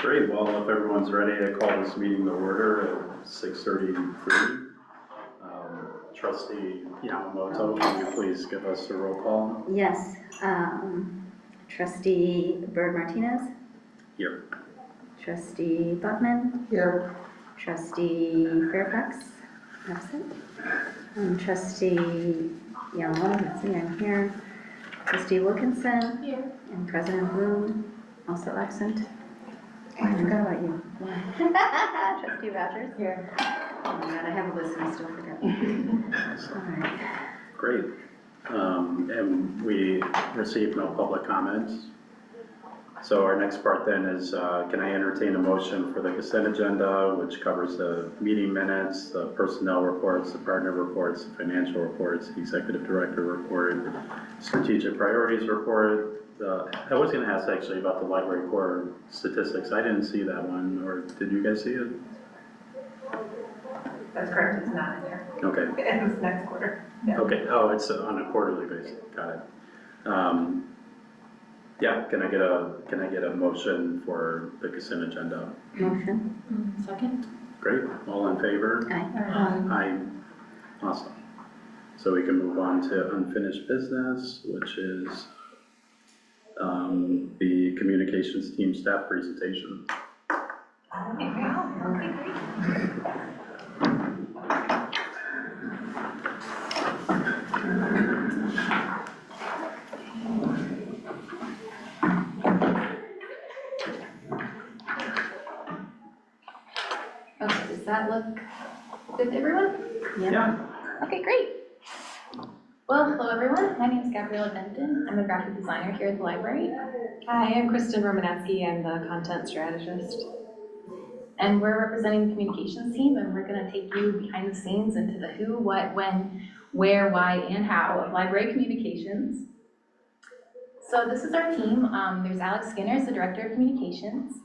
Great, well, if everyone's ready, I call this meeting to order at 6:33. Trustee Yamamoto, can you please give us a roll call? Yes. Trustee Bird Martinez? Here. Trustee Buckman? Here. Trustee Fairfax? Absent. Trustee Yamamoto, let's see, I'm here. Trustee Wilkinson? Here. And President Bloom, also absent. Oh, I forgot about you. Trustee Rogers? Here. Oh my God, I have a list and I still forgot. All right. Great. And we received no public comments. So our next part then is, can I entertain a motion for the consent agenda, which covers the meeting minutes, the personnel reports, the partner reports, the financial reports, the executive director report, strategic priorities report. I was going to ask actually about the library core statistics. I didn't see that one, or did you guys see it? That's correct, it's not in there. Okay. It was next quarter. Yeah. Okay, oh, it's on a quarterly basis, got it. Yeah, can I get a motion for the consent agenda? Motion. Second? Great, all in favor? Aye. Aye. Awesome. So we can move on to unfinished business, which is the communications team staff presentation. Okay, great. Okay, does that look good to everyone? Yeah. Okay, great. Well, hello everyone. My name is Gabriella Benton. I'm a graphic designer here at the library. Hi, I'm Kristen Romanetsky. I'm the content strategist. And we're representing the communications team, and we're going to take you behind the scenes into the who, what, when, where, why, and how of library communications. So this is our team. There's Alex Skinner, the director of communications.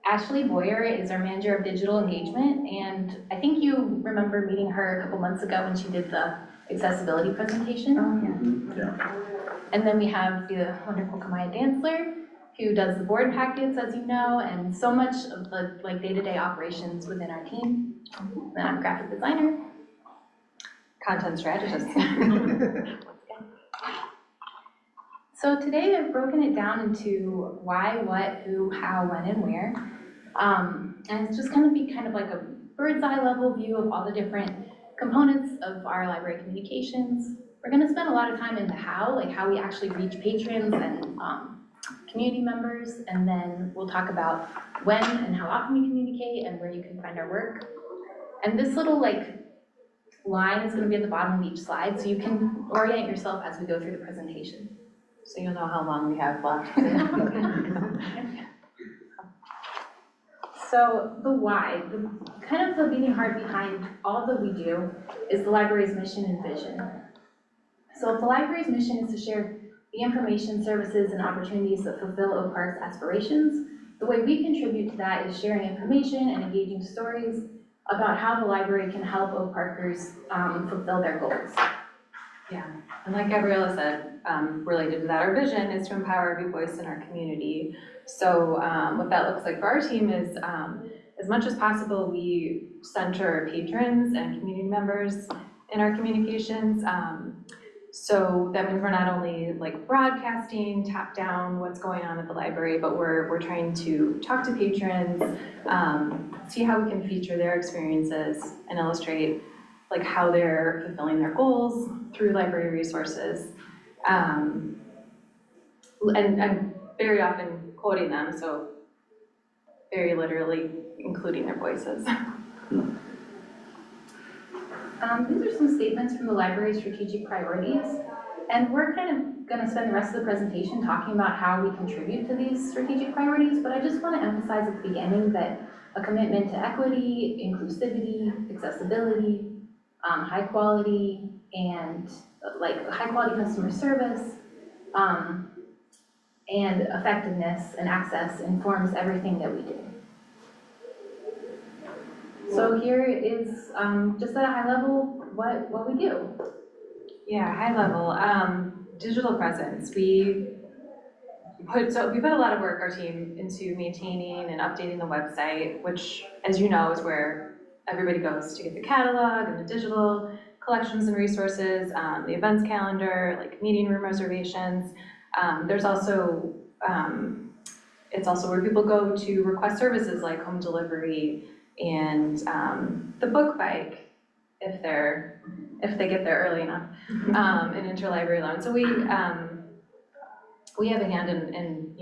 Ashley Boyer is our manager of digital engagement, and I think you remember meeting her a couple months ago when she did the accessibility presentation. Oh, yeah. Yeah. And then we have the wonderful Kamaya Dantzler, who does the board packets, as you know, and so much of the day-to-day operations within our team. And I'm a graphic designer. Content strategist. So today I've broken it down into why, what, who, how, when, and where. And it's just going to be kind of like a bird's eye level view of all the different components of our library communications. We're going to spend a lot of time in the how, like how we actually reach patrons and community members, and then we'll talk about when and how often we communicate and where you can find our work. And this little line is going to be at the bottom of each slide, so you can orient yourself as we go through the presentation. So you'll know how long we have left. So the why, kind of the beating heart behind all that we do is the library's mission and vision. So if the library's mission is to share the information, services, and opportunities that fulfill Oak Park's aspirations, the way we contribute to that is sharing information and engaging stories about how the library can help Oak Parkers fulfill their goals. Yeah, and like Gabriella said, related to that, our vision is to empower every voice in our community. So what that looks like for our team is, as much as possible, we center patrons and community members in our communications. So that means we're not only broadcasting top down what's going on at the library, but we're trying to talk to patrons, see how we can feature their experiences and illustrate how they're fulfilling their goals through library resources, and very often quoting them, so very literally including their voices. These are some statements from the library's strategic priorities, and we're kind of going to spend the rest of the presentation talking about how we contribute to these strategic priorities, but I just want to emphasize at the beginning that a commitment to equity, inclusivity, accessibility, high quality, and high quality customer service, and effectiveness and access informs everything that we do. So here is just at a high level what we do. Yeah, high level. Digital presence. We we put a lot of work, our team, into maintaining and updating the website, which, as you know, is where everybody goes to get the catalog and the digital collections and resources, the events calendar, like meeting room reservations. There's also, it's also where people go to request services like home delivery and the book bike, if they get there early enough, and interlibrary loan. So we have a hand in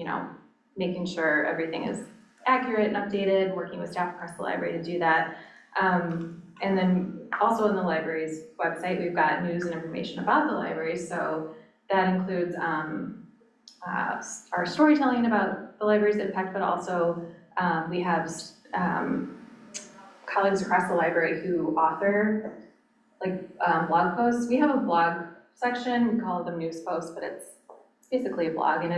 making sure everything is accurate and updated, working with staff across the library to do that. And then also on the library's website, we've got news and information about the library. So that includes our storytelling about the library's impact, but also we have colleagues across the library who author blog posts. We have a blog section, we call them news posts, but it's basically a blog, and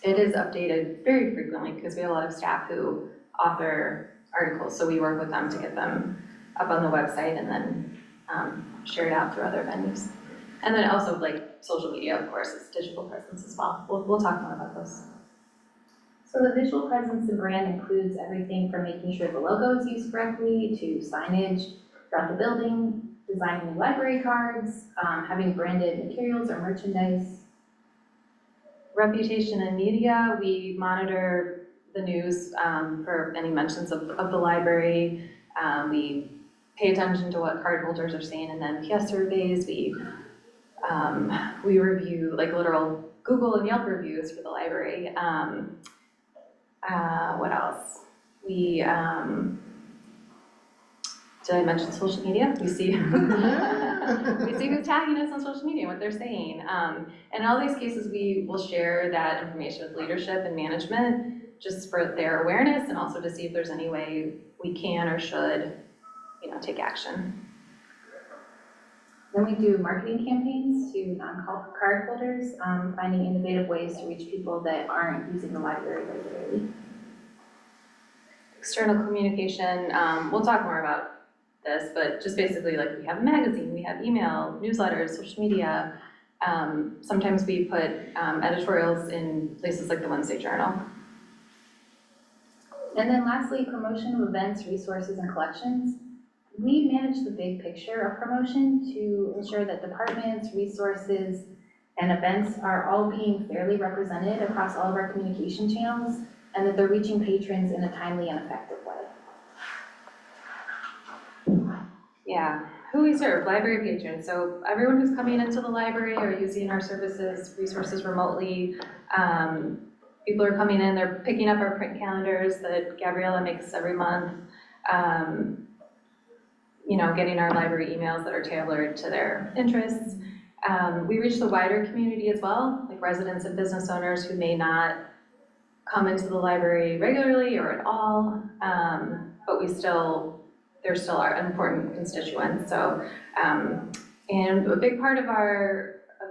it is updated very frequently because we have a lot of staff who author articles, so we work with them to get them up on the website and then share it out through other venues. And then also social media, of course, is digital presence as well. We'll talk more about those. So the visual presence and brand includes everything from making sure the logo is used correctly to signage throughout the building, designing library cards, having branded materials or merchandise. Reputation and media, we monitor the news for any mentions of the library. We pay attention to what card holders are saying in the NPS surveys. We review literal Google and Yelp reviews for the library. What else? Did I mention social media? We see who's tagging us on social media, what they're saying. And in all these cases, we will share that information with leadership and management just for their awareness and also to see if there's any way we can or should, take action. Then we do marketing campaigns to non-card holders, finding innovative ways to reach people that aren't using the library regularly. External communication, we'll talk more about this, but just basically we have a magazine, we have email, newsletters, social media. Sometimes we put editorials in places like the Wednesday Journal. And then lastly, promotion of events, resources, and collections. We manage the big picture of promotion to ensure that departments, resources, and events are all being fairly represented across all of our communication channels and that they're reaching patrons in a timely and effective way. Yeah, who we serve, library patrons. So everyone who's coming into the library or using our services, resources remotely, people are coming in, they're picking up our print calendars that Gabriella makes every month, getting our library emails that are tailored to their interests. We reach the wider community as well, like residents and business owners who may not come into the library regularly or at all, but they're still our important constituents. So, and a big part of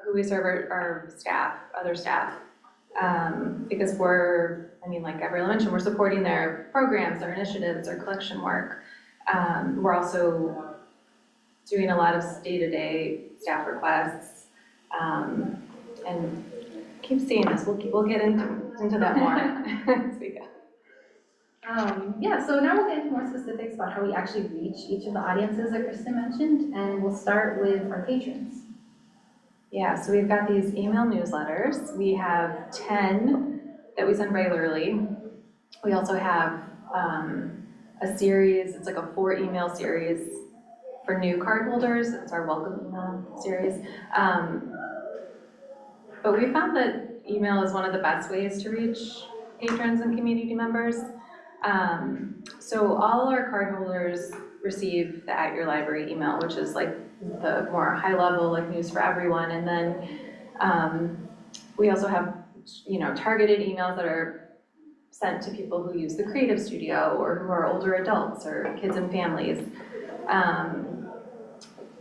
who we serve are staff, other staff, because like Gabriella mentioned, we're supporting their programs, their initiatives, their collection work. We're also doing a lot of day-to-day staff requests, and keep seeing this. We'll get into that more as we go. So now we'll get into more specifics about how we actually reach each of the audiences that Kristen mentioned, and we'll start with our patrons. Yeah, so we've got these email newsletters. We have 10 that we send regularly. We also have a series, it's like a 4-email series for new card holders. It's our welcome email series. But we found that email is one of the best ways to reach patrons and community members. So all our card holders receive the At Your Library email, which is the more high level, news for everyone. And then we also have, targeted emails that are sent to people who use the Creative Studio or who are older adults or kids and families.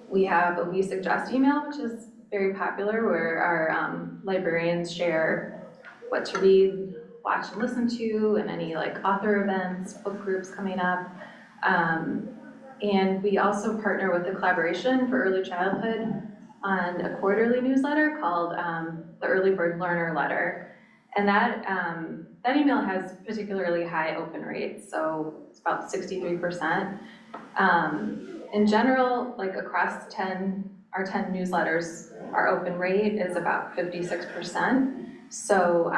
We have a We Suggest email, which is very popular, where our librarians share what to read, watch and listen to, and any author events, book groups coming up. And we also partner with the Collaboration for Early Childhood on a quarterly newsletter called the early bird learner letter. And that email has particularly high open rates, so it's about 63%. In general, like across our 10 newsletters, our open rate is about 56%. So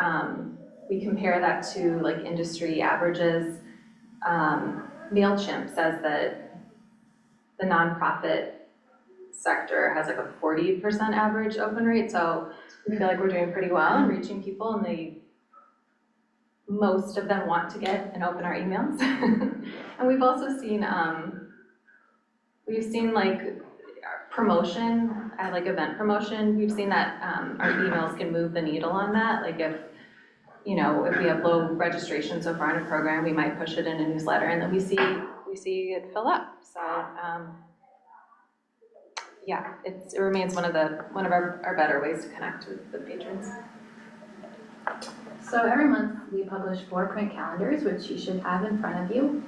we compare that to like industry averages. MailChimp says that the nonprofit sector has like a 40% average open rate, so we feel like we're doing pretty well in reaching people, and most of them want to get and open our emails. And we've also seen like promotion, like event promotion, we've seen that our emails can move the needle on that. Like if we have low registration so far in a program, we might push it in a newsletter, and then we see it fill up. So yeah, it remains one of our better ways to connect with patrons. So every month we publish 4 print calendars, which you should have in front of you.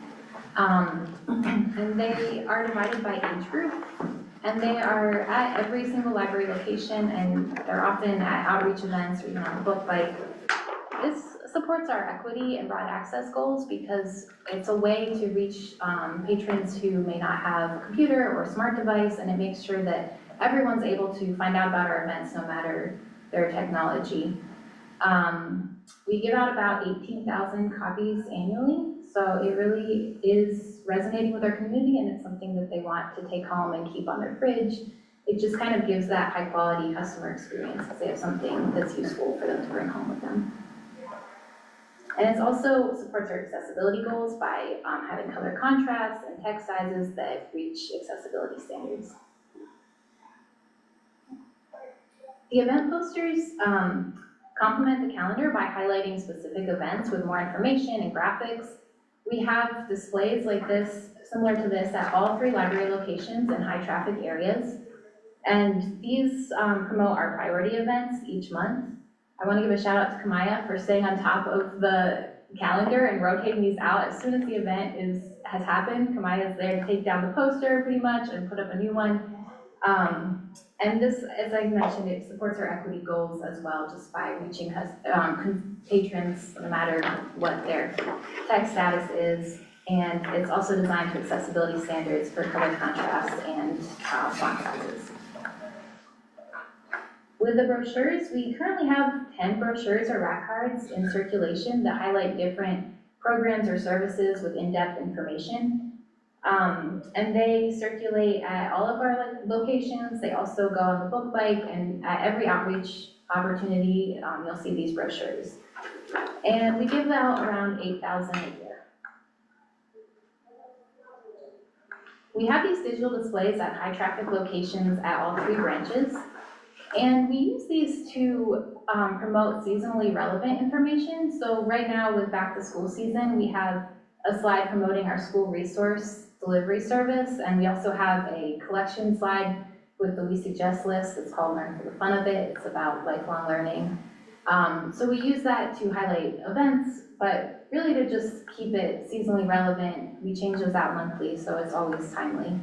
And they are divided by age group, and they are at every single library location, and they're often at outreach events or even on the book bike. This supports our equity and broad access goals because it's a way to reach patrons who may not have a computer or a smart device, and it makes sure that everyone's able to find out about our events no matter their technology. We give out about 18,000 copies annually, so it really is resonating with our community, and it's something that they want to take home and keep on their fridge. It just kind of gives that high quality customer experience because they have something that's useful for them to bring home with them. And it also supports our accessibility goals by having color contrast and text sizes that reach accessibility standards. The event posters complement the calendar by highlighting specific events with more information and graphics. We have displays like this, similar to this, at all 3 library locations in high traffic areas. And these promote our priority events each month. I want to give a shout out to Kamaya for staying on top of the calendar and rotating these out. As soon as the event has happened, Kamaya is there to take down the poster pretty much and put up a new one. And this, as I mentioned, it supports our equity goals as well, just by reaching patrons no matter what their tech status is. And it's also designed to accessibility standards for color contrast and font sizes. With the brochures, we currently have 10 brochures or rack cards in circulation that highlight different programs or services with in-depth information. And they circulate at all of our locations. They also go on the book bike, and at every outreach opportunity, you'll see these brochures. And we give out around 8,000 a year. We have these digital displays at high traffic locations at all 3 branches. And we use these to promote seasonally relevant information. So right now with back to school season, we have a slide promoting our school resource delivery service, and we also have a collection slide with the We Suggest list. It's called Learn for the Fun of It. It's about lifelong learning. So we use that to highlight events, but really to just keep it seasonally relevant. We change those out monthly, so it's always timely.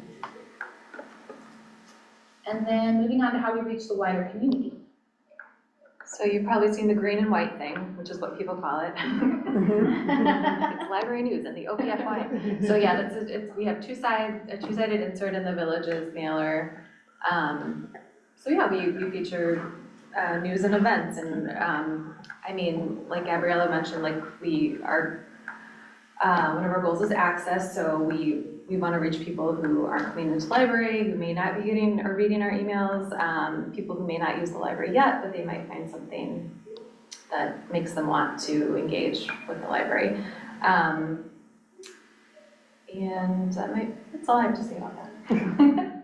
And then moving on to how we reach the wider community. So you've probably seen the green and white thing, which is what people call it. It's library news and the OPFY. So yeah, we have a two-sided insert in the Villages mailer. So yeah, we feature news and events, and I mean, like Gabriella mentioned, like one of our goals is access, so we want to reach people who aren't coming into the library, who may not be getting or reading our emails, people who may not use the library yet, but they might find something that makes them want to engage with the library. And that's all I have to say about that.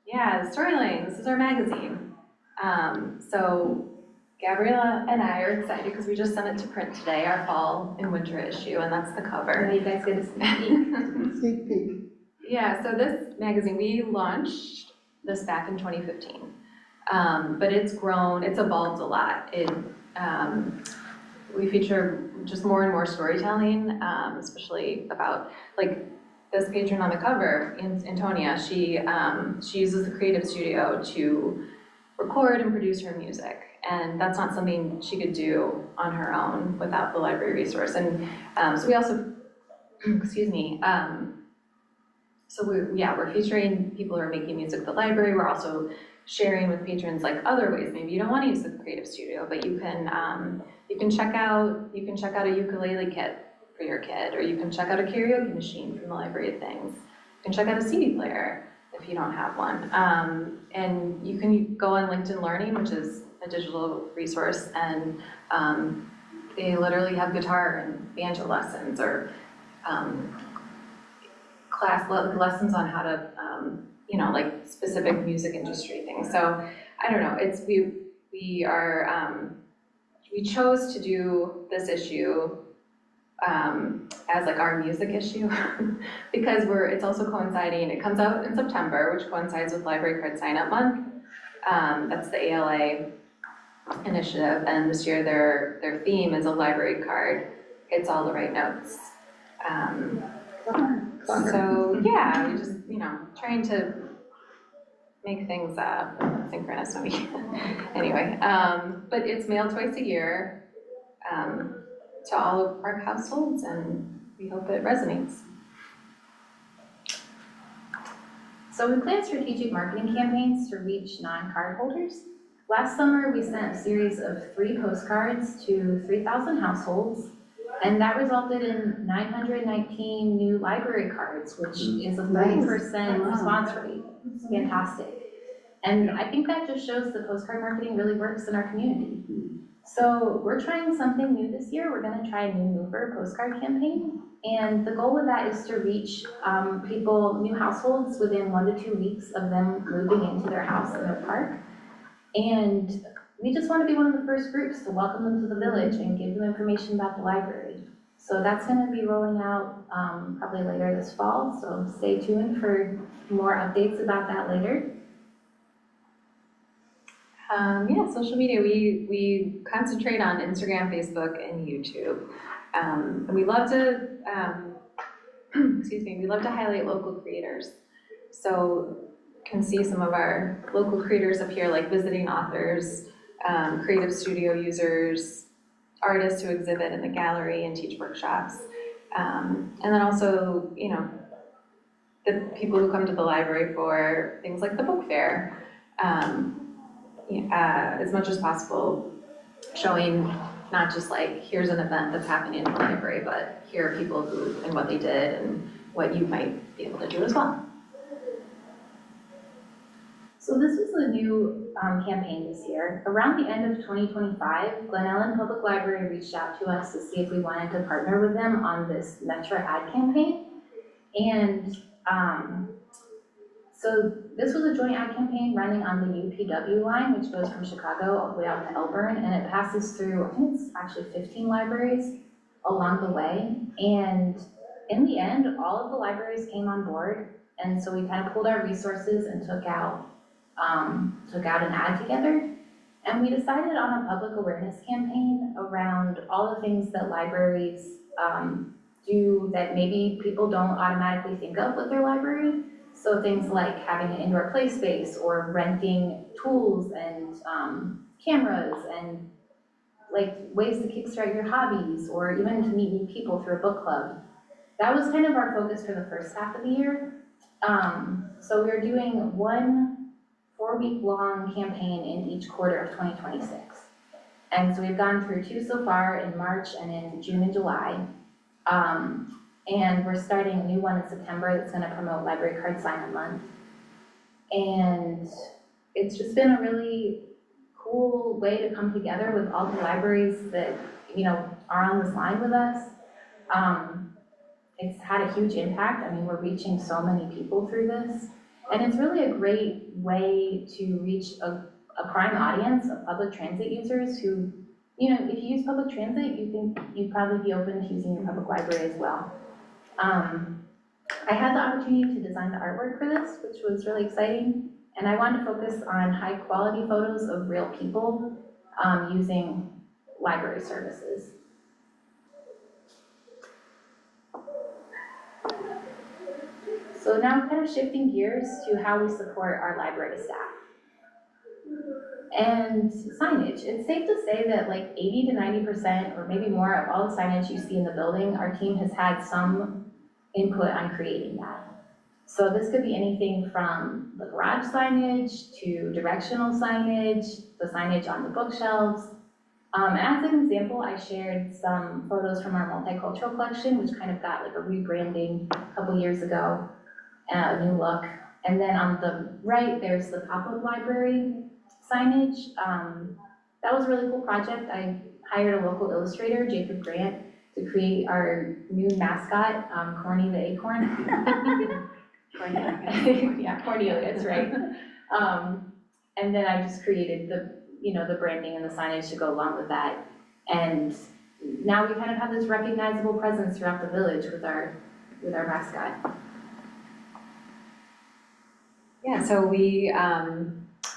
Yeah, Storyline, this is our magazine. So Gabriella and I are excited because we just sent it to print today, our fall and winter issue, and that's the cover. Now you guys get a sneak peek. Yeah, so this magazine, we launched this back in 2015, but it's grown, it's evolved a lot. We feature just more and more storytelling, especially about, like, this patron on the cover, Antonia, she uses the creative studio to record and produce her music. And that's not something she could do on her own without the library resource. And so we also, excuse me, so we're featuring people who are making music at the library. We're also sharing with patrons like other ways. Maybe you don't want to use the Creative Studio, but you can check out a ukulele kit for your kid, or you can check out a karaoke machine from the Library of Things. You can check out a CD player if you don't have one. And you can go on LinkedIn Learning, which is a digital resource, and they literally have guitar and banjo lessons, or lessons on how to, like specific music industry things. So I don't know, we chose to do this issue as like our music issue because it's also coinciding, it comes out in September, which coincides with Library Card Sign Up Month. That's the ALA initiative, and this year their theme is a library card. It's all the right notes. So yeah, we just, trying to make things synchronous when we can. Anyway, but it's mailed twice a year to all of our households, and we hope it resonates. So we plan strategic marketing campaigns to reach non-card holders. Last summer, we sent a series of 3 postcards to 3,000 households, and that resulted in 919 new library cards, which is a 30% response rate. It's fantastic. And I think that just shows the postcard marketing really works in our community. So we're trying something new this year. We're gonna try a new mover postcard campaign. And the goal with that is to reach people, new households, within 1 to 2 weeks of them moving into their house in their park. And we just want to be one of the first groups to welcome them to the village and give them information about the library. So that's going to be rolling out probably later this fall, so stay tuned for more updates about that later. Social media, we concentrate on Instagram, Facebook, and YouTube. And we love to, we love to highlight local creators. So you can see some of our local creators up here, like visiting authors, creative studio users, artists who exhibit in the gallery and teach workshops. And then also, the people who come to the library for things like the book fair. As much as possible, showing not just like, here's an event that's happening in the library, but here are people who and what they did and what you might be able to do as well. So this was a new campaign this year. Around the end of 2025, Glen Ellen Public Library reached out to us to see if we wanted to partner with them on this Metro ad campaign. And so this was a joint ad campaign running on the UPW line, which goes from Chicago all the way out to Elburn, and it passes through, I think it's actually 15 libraries along the way. And in the end, all of the libraries came on board, and so we kind of pulled our resources and took out an ad together. And we decided on a public awareness campaign around all the things that libraries do that maybe people don't automatically think of with their library. So things like having an indoor play space, or renting tools and cameras, and like ways to kickstart your hobbies, or even to meet new people through a book club. That was kind of our focus for the first half of the year. So we're doing one 4-week-long campaign in each quarter of 2026. And so we've gone through 2 so far in March and in June and July. And we're starting a new one in September that's going to promote Library Card Sign-Up Month. And it's just been a really cool way to come together with all the libraries that, are on this line with us. It's had a huge impact. I mean, we're reaching so many people through this. And it's really a great way to reach a prime audience of public transit users who, if you use public transit, you'd probably be open to using your public library as well. I had the opportunity to design the artwork for this, which was really exciting. And I wanted to focus on high quality photos of real people using library services. So now kind of shifting gears to how we support our library staff. And signage, it's safe to say that like 80 to 90% or maybe more of all the signage you see in the building, our team has had some input on creating that. So this could be anything from the garage signage to directional signage, the signage on the bookshelves. As an example, I shared some photos from our multicultural collection, which kind of got like a rebranding a couple years ago, a new look. And then on the right, there's the pop-up library signage. That was a really cool project. I hired a local illustrator, Jacob Grant, to create our new mascot, Corny the Acorn. Yeah, Cornelius, right? And then I just created the branding and the signage to go along with that. And now we kind of have this recognizable presence throughout the village with our mascot. Yeah, so we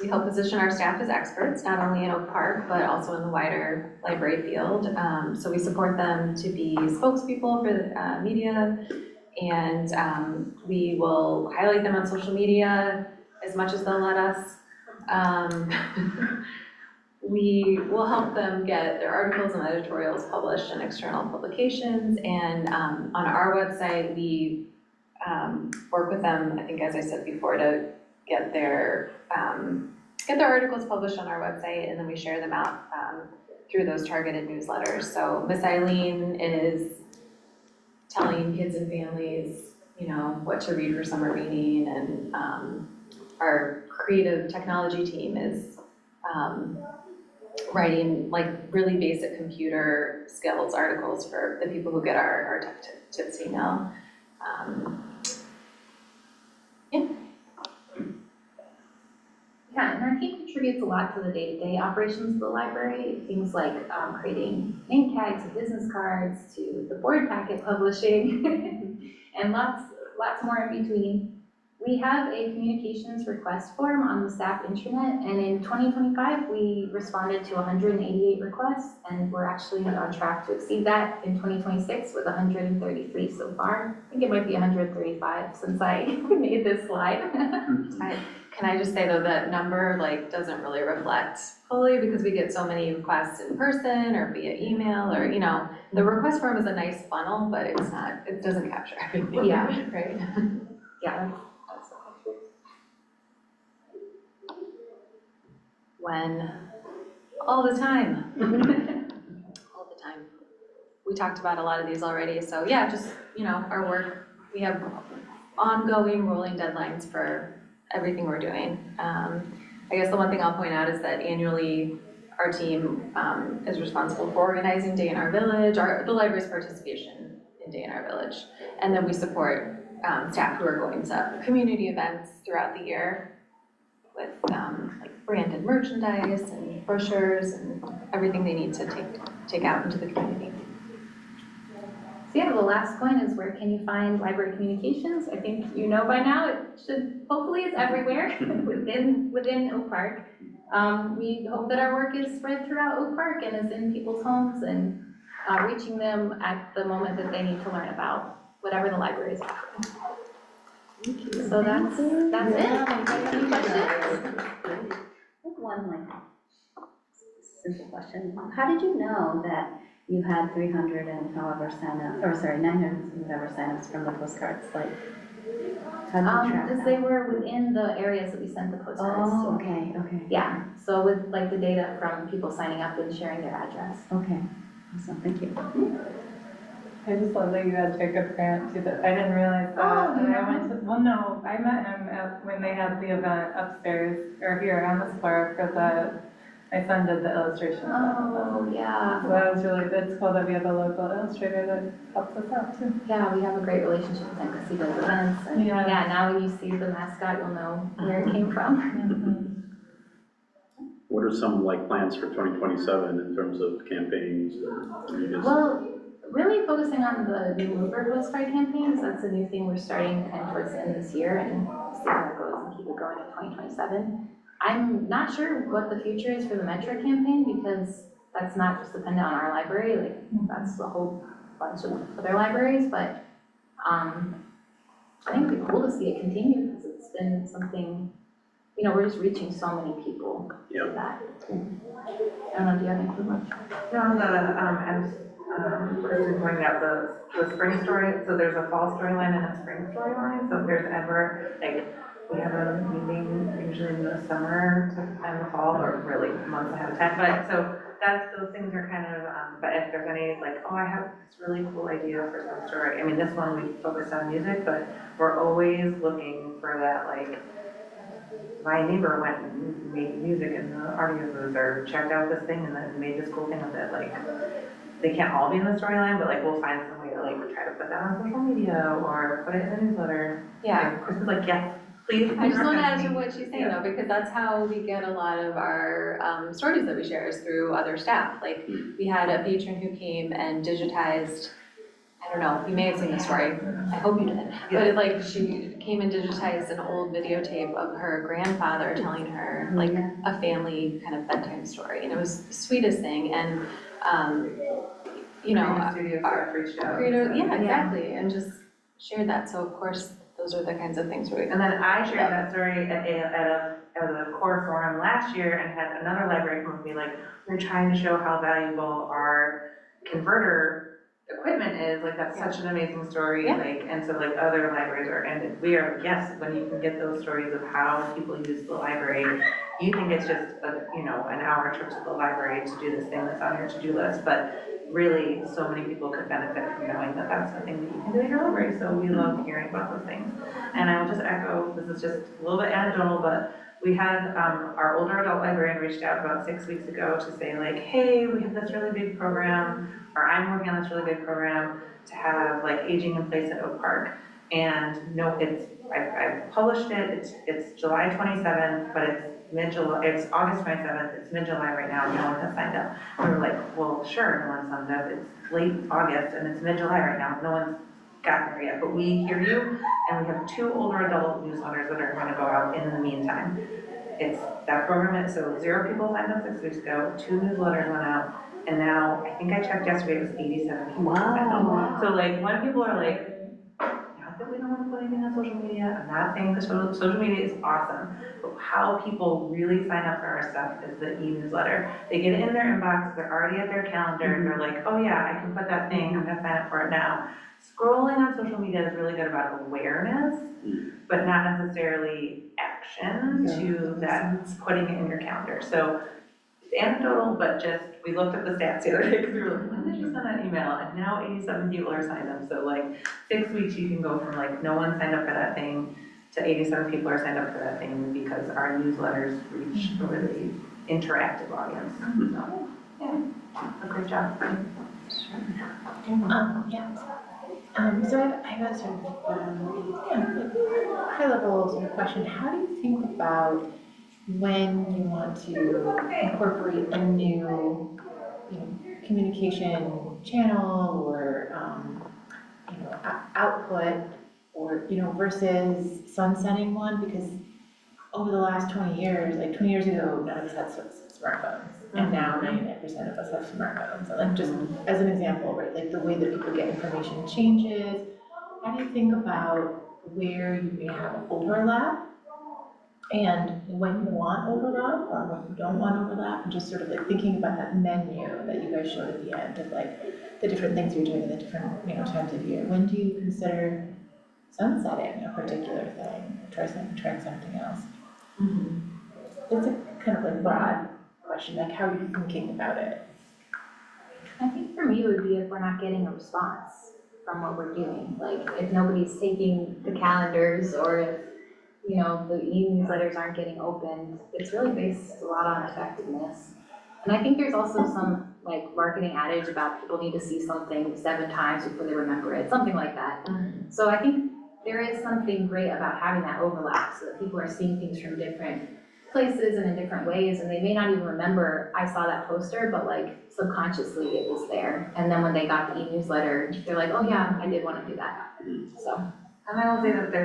help position our staff as experts, not only in Oak Park, but also in the wider library field. So we support them to be spokespeople for the media, and we will highlight them on social media as much as they'll let us. We will help them get their articles and editorials published in external publications, and on our website, we work with them, I think as I said before, to get their articles published on our website, and then we share them out through those targeted newsletters. So Miss Eileen is telling kids and families, what to read for summer reading, and our creative technology team is writing like really basic computer skills articles for the people who get our tech tips email. Yeah, and our team contributes a lot to the day-to-day operations of the library, things like creating name tags and business cards to the board packet publishing and lots more in between. We have a communications request form on the staff intranet, and in 2025, we responded to 188 requests, and we're actually on track to exceed that in 2026 with 133 so far. I think it might be 135 since I made this slide. Can I just say though, that number doesn't really reflect fully, because we get so many requests in person or via email, or the request form is a nice funnel, but it doesn't capture everything. Yeah. Right? Yeah. When? All the time. All the time. We talked about a lot of these already, so yeah, just, our work, we have ongoing rolling deadlines for everything we're doing. I guess the one thing I'll point out is that annually our team is responsible for organizing Day in Our Village, the library's participation in Day in Our Village. And then we support staff who are going to community events throughout the year with branded merchandise and brochures and everything they need to take out into the community. So yeah, the last one is, where can you find library communications? I think you know by now, hopefully it's everywhere within Oak Park. We hope that our work is spread throughout Oak Park and is in people's homes and reaching them at the moment that they need to learn about whatever the library is offering. So that's it. Any questions? One simple question. How did you know that you had 300 and however sign-ups, or sorry, 900 and whatever sign-ups from the postcards? How did you track Because that? they were within the areas that we sent the postcards to. Oh, okay. Yeah, so with the data from people signing up and sharing their address. Okay, awesome, thank you. I just love that you had Jacob Grant too. That I didn't realize that. Oh, And you I went to, well, no, I met him when they had the event upstairs or here on the floor for my son did the illustration. Oh, yeah. So that was it's cool that we have a local illustrator that helps us out too. Yeah, we have a great relationship with him because he does events. And Yeah. Now when you see the mascot, you'll know where it came from. What are some plans for 2027 in terms of campaigns or you just? Well, really focusing on the new Mover postcard campaigns. That's a new thing we're starting kind of towards the end of this year and see how it goes and keep it going in 2027. I'm not sure what the future is for the Metro campaign because that's not just dependent on our library, that's a whole bunch of other libraries, but I think it'd be cool to see it continue because it's been something you know, we're just reaching so many people Yep. with that. I don't know, do you have any clue? No, as Kristen pointed out, the spring story, so there's a fall storyline and a spring storyline, so if there's ever, like, we have a meeting usually in the summer and the fall, or really months ahead of time, but, so those things are kind of, but if there's any, like, oh, I have this really cool idea for some story, I mean, this one we focused on music, but we're always looking for that, like, my neighbor went and made music in the audio booth or checked out this thing and then made this cool thing with it. Like, they can't all be in the storyline, but like we'll find some way to like try to put that on social media or put it in the newsletter. Yeah. And Kristen's like, yes, please. I just want to add to me. what she's saying though, because that's how we get a lot of our stories that we share is through other staff. Like we had a patron who came and digitized, I don't know, you may have seen the story, I hope you did. But it, like she came and digitized an old videotape of her grandfather telling her like a family kind of bedtime story. And it was the sweetest thing. And, you know, Studio staff reached out. creator, yeah, exactly. And just shared that. So of course, those are the kinds of things where we And then I shared that story at a core forum last year and had another library come with me, like, we're trying to show how valuable our converter equipment is, like, that's such an amazing story, Yeah. like, and so, like, other libraries are, and we are, yes, when you can get those stories of how people use the library, you think it's just, you know, an hour trip to the library to do this thing that's on your to-do list, but really, so many people could benefit from knowing that that's the thing that you can do in your library, so we love hearing about those things. And I will just echo, this is just a little bit anecdotal, but we had our older adult librarian reached out about 6 weeks ago to say like, hey, we have this really big program, or I'm working on this really big program to have like aging in place at Oak Park. And no, I published it, it's July 27th, but it's mid-July, it's August 27th, it's mid-July right now, no one has signed up. We were like, well, sure, no one signed up, it's late August and it's mid-July right now, no one's gotten there yet, but we hear you, and we have 2 older adult newsletters that are gonna go out in the meantime. It's that program, so 0 people signed up 6 weeks ago, 2 newsletters went out, and now, I think I checked yesterday, it was 87 people signed up. So like, when people are like, not that we don't wanna put anything on social media, I'm not saying that social media is awesome, but how people really sign up for our stuff is the e-newsletter. They get it in their inbox, they're already at their calendar, and they're like, oh yeah, I can put that thing, I'm gonna sign up for it now. Scrolling on social media is really good about awareness, but not necessarily action to that, putting it in your calendar. So it's anecdotal, but just, we looked at the stats the other day because we were like, when did you send that email? And now 87 people are signed up. So like 6 weeks, you can go from like no one signed up for that thing to 87 people are signed up for that thing because our newsletters reach a really interactive audience. So yeah, a great job. So I have a sort of high-level sort of question. How do you think about when you want to incorporate a new, communication channel or, output, or, versus sunsetting one? Because over the last 20 years, like 20 years ago, none of us had smartphones, and now 99% of us have smartphones. So like, just as an example, right, like the way that people get information changes. How do you think about where you may have overlap, and when you want overlap or when you don't want overlap, and just sort of like thinking about that menu that you guys showed at the end of like the different things you're doing in the different, times of year? When do you consider sunsetting a particular thing, trying something else? It's a kind of like broad question, like how are you thinking about it? I think for me it would be if we're not getting a response from what we're doing. Like if nobody's taking the calendars, or if, the e-newsletters aren't getting opened, it's really based a lot on effectiveness. And I think there's also some like marketing adage about people need to see something 7 times before they remember it, something like that. So I think there is something great about having that overlap so that people are seeing things from different places and in different ways, and they may not even remember I saw that poster, but like subconsciously it was there. And then when they got the e-newsletter, they're like, oh yeah, I did want to do that. So. And I will say that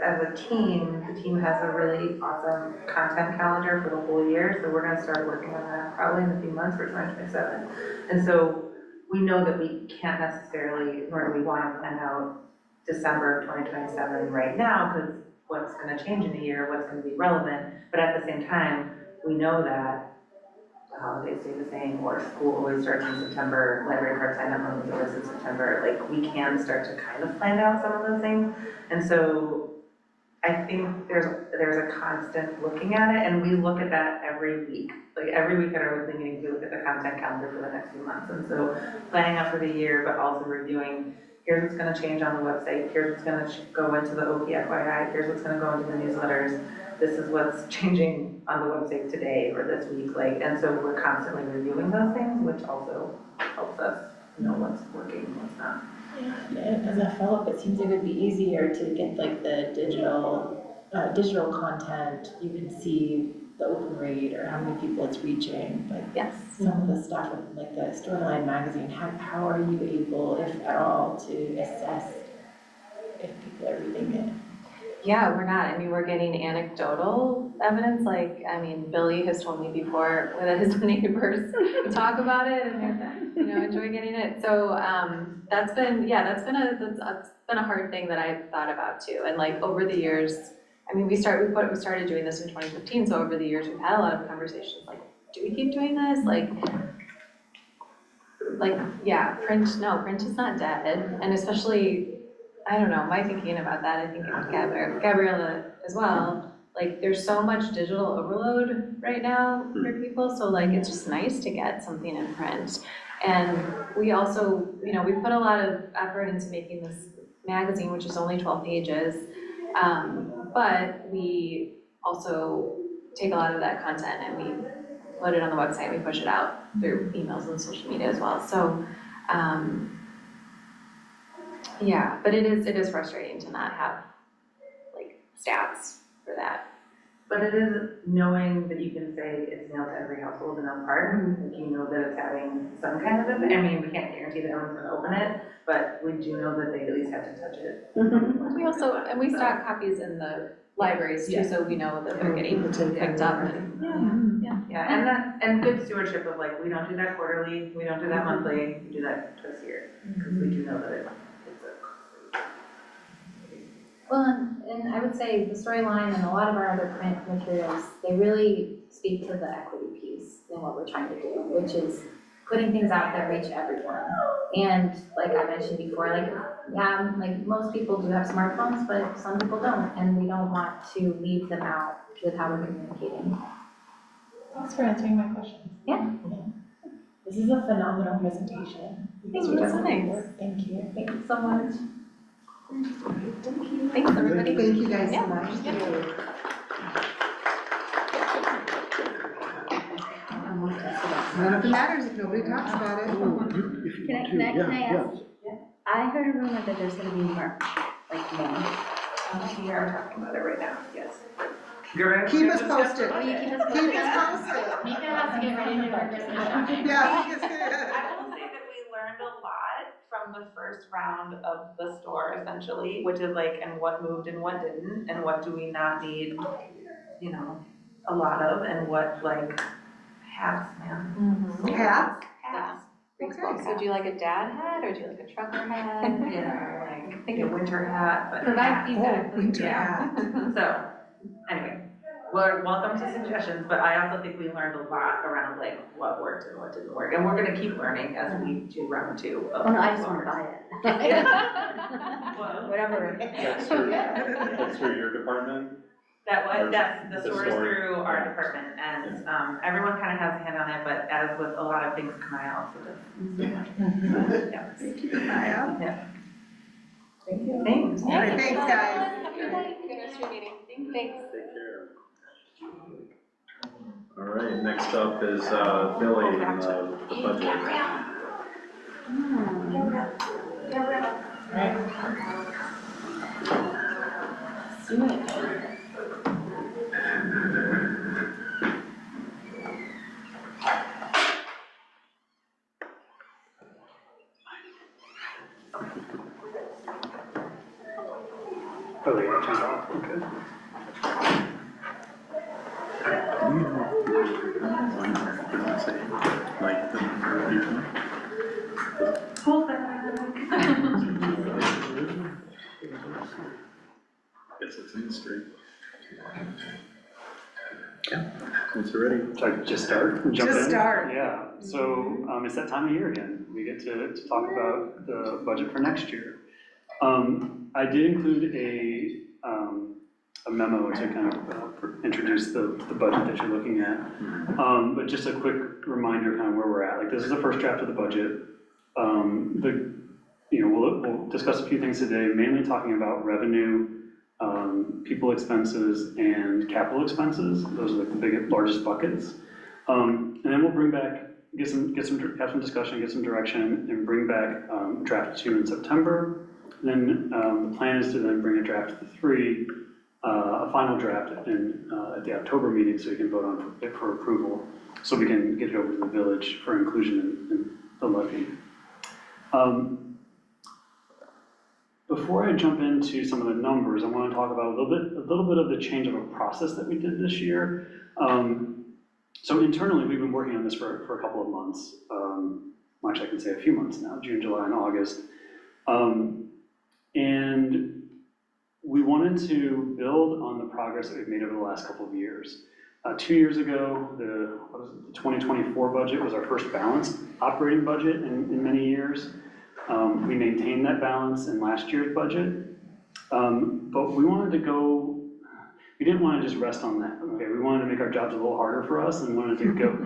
as a team, the team has a really awesome content calendar for the whole year, so we're gonna start working on that probably in a few months for 2027. And so we know that we can't necessarily, nor do we want to plan out December of 2027 right now, because what's gonna change in a year, what's gonna be relevant, but at the same time, we know that the holidays stay the same, or school always starts in September, library card sign up month is always in September, like, we can start to kind of plan out some of those things. And so I think there's a constant looking at it, and we look at that every week. Like, every week at our weekly meetings, we look at the content calendar for the next few months. And so planning out for the year, but also reviewing, here's what's gonna change on the website, here's what's gonna go into the OPFYI, here's what's gonna go into the newsletters, this is what's changing on the website today or this week, like, and so we're constantly reviewing those things, which also helps us know what's working, what's not. And as a follow-up, it seems it would be easier to get like the digital content. You can see the open rate or how many people it's reaching, but Yes. some of the stuff like the Storyline magazine, how are you able, if at all, to assess if people are reading it? Yeah, we're not. I mean, we're getting anecdotal evidence. Like, I mean, Billy has told me before that his neighbors talk about it and enjoy getting it. So that's been a hard thing that I've thought about too. And like over the years, I mean, we started doing this in 2015. So over the years, we've had a lot of conversations. Like, do we keep doing this? Like, yeah, print is not dead, and especially. I don't know, my thinking about that, I think it was Gabriella as well, like there's so much digital overload right now for people, so like it's just nice to get something in print. And we also, we put a lot of effort into making this magazine, which is only 12 pages, but we also take a lot of that content and we put it on the website, we push it out through emails and social media as well. So, yeah, but it is frustrating to not have like stats for that. But it is knowing that you can say it's mailed to every household in Elk Park, like you know that it's having some kind of impact. I mean, we can't guarantee that everyone's gonna open it, but we do know that they at least have to touch it. We stock copies in the libraries too, so we know that they're getting picked up. Yeah, and good stewardship of like, we don't do that quarterly, we don't do that monthly, we do that twice a year, because we do know that it's a Well, and I would say the Storyline and a lot of our other print materials, they really speak to the equity piece in what we're trying to do, which is putting things out that reach everyone. And like I mentioned before, like most people do have smartphones, but some people don't, and we don't want to leave them out with how we're communicating. Thanks for answering my questions. Yeah. This is a phenomenal presentation. Thank you, that's nice. Thank you. Thank you so much. Thanks, everybody. Thank you guys so much. None of it matters if nobody talks about it. Can I ask? I heard a rumor that there's gonna be more, like more. We are talking about it right now, yes. Keep us posted. Will you keep us Keep posted? us posted. Mika has to get ready to work this night. Yeah. I will say that we learned a lot from the first round of the store essentially, which is like, and what moved and what didn't, and what do we not need, a lot of, and what like hats, man. Hats? Hats. So do you like a dad hat or do you like a trucker hat? Like a winter hat, but. Provide feedback. Oh, winter Yeah. hat. So, anyway, we're welcome to suggestions, but I also think we learned a lot around like what worked and what didn't work, and we're gonna keep learning as we do round two of. Oh, no, I just wanna buy it. Well, Whatever. That's through your department? That's the The store is store. through our department, and everyone kind of has a hand on it, but as with a lot of things, Kamaya also does. Yeah. Thank you, Maya. Yeah. Thank you. Thanks. All right, thanks, guys. Good rest of your meeting. Thanks. Take care. All right, next up is Billy and the budget. Let's do it. Oh, yeah, turn it off, okay. Like the review. Hold back. Guess it's in history. Yeah, it's ready. Should I just start? Jump Just in? start. Yeah, so it's that time of year again. We get to talk about the budget for next year. I did include a memo to kind of introduce the budget that you're looking at. But just a quick reminder kind of where we're at. Like, this is the first draft of the budget. We'll discuss a few things today, mainly talking about revenue, people expenses, and capital expenses. Those are like the largest buckets. And then we'll bring back, have some discussion, get some direction, and bring back draft 2 in September. Then the plan is to then bring a draft 3, a final draft at the October meeting, so we can vote on it for approval, so we can get it over to the village for inclusion in the levy. Before I jump into some of the numbers, I want to talk about a little bit of the change of a process that we did this year. So internally, we've been working on this for a couple of months. Actually, I can say a few months now, June, July, and August. And we wanted to build on the progress that we've made over the last couple of years. 2 years ago, the 2024 budget was our first balanced operating budget in many years. We maintained that balance in last year's budget, but we didn't want to just rest on that, okay? We wanted to make our jobs a little harder for us and wanted to go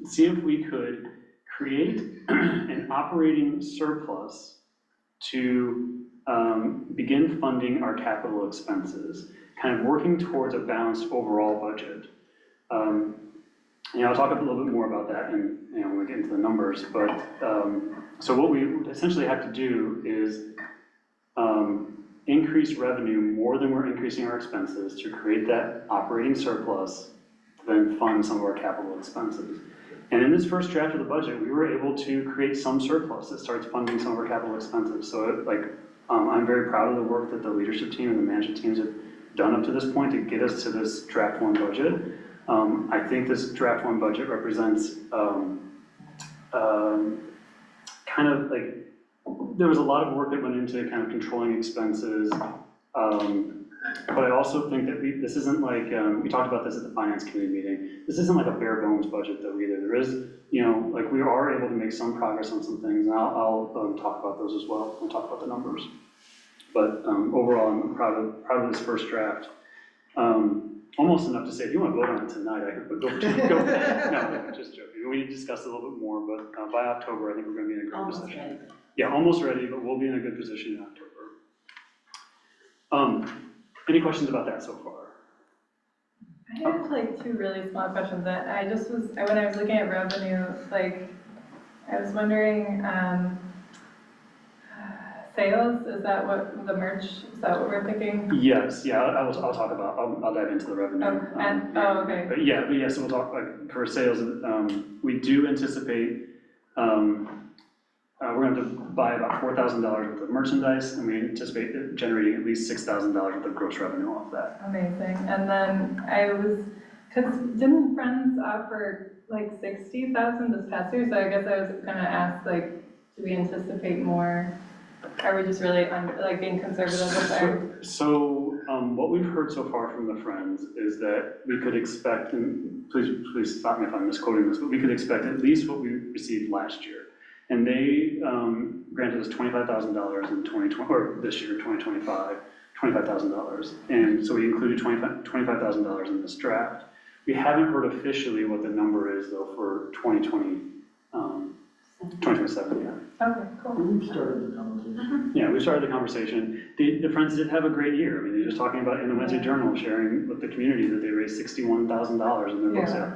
see if we could create an operating surplus to begin funding our capital expenses, kind of working towards a balanced overall budget. I'll talk a little bit more about that when we get into the numbers, but so what we essentially have to do is increase revenue more than we're increasing our expenses to create that operating surplus to then fund some of our capital expenses. And in this first draft of the budget, we were able to create some surplus that starts funding some of our capital expenses. So I'm very proud of the work that the leadership team and the management teams have done up to this point to get us to this draft 1 budget. I think this draft 1 budget represents kind of like, there was a lot of work that went into kind of controlling expenses, but I also think that this isn't like, we talked about this at the finance committee meeting, this isn't like a bare bones budget though either. There is, like we are able to make some progress on some things, and I'll talk about those as well. We'll talk about the numbers. But overall, I'm proud of this first draft. Almost enough to say, if you want to vote on it tonight, I could go. No, just joking. We discussed it a little bit more, but by October, I think we're going to be in a good position. Ready. Yeah, almost ready, but we'll be in a good position in October. Any questions about that so far? I have like 2 really small questions that when I was looking at revenue, I was wondering, sales, is that what the merch, is that what we're thinking? Yes, yeah, I'll talk about, I'll dive into the revenue. Okay. But yeah, so we'll talk for sales, we do anticipate, we're going to buy about $4,000 worth of merchandise, and we anticipate generating at least $6,000 worth of gross revenue off that. Amazing. And then because didn't Friends offer like 60,000 this past year? So I guess I was going to ask, do we anticipate more? Are we just really being conservative with that? So what we've heard so far from the Friends is that we could expect, and please stop me if I'm misquoting this, but we could expect at least what we received last year. And they granted us $25,000 in 2020, or this year, 2025, $25,000. And so we included $25,000 in this draft. We haven't heard officially what the number is though for 2027 yet. Okay, cool. We've started the conversation. Yeah, we started the conversation. The Friends did have a great year. I mean, they're just talking about in the Wednesday Journal, sharing with the community that they raised $61,000 in their book sale.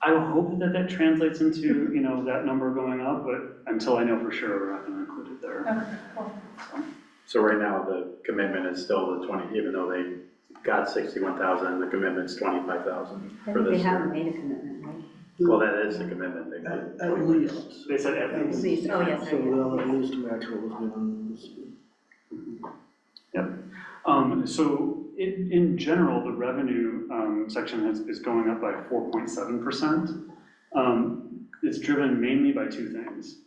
I hope that translates into, that number going up, but until I know for sure, we're not going to include it there. Okay, cool. So right now, the commitment is still the 20, even though they got 61,000, the commitment's 25,000 for this They year. haven't made a commitment, right? Well, that is the commitment. They did At 25,000. least. They said at At least. least, oh, yes, So sorry. they'll at least match what was given this year. Yep. So in general, the revenue section is going up by 4.7%. It's driven mainly by 2 things.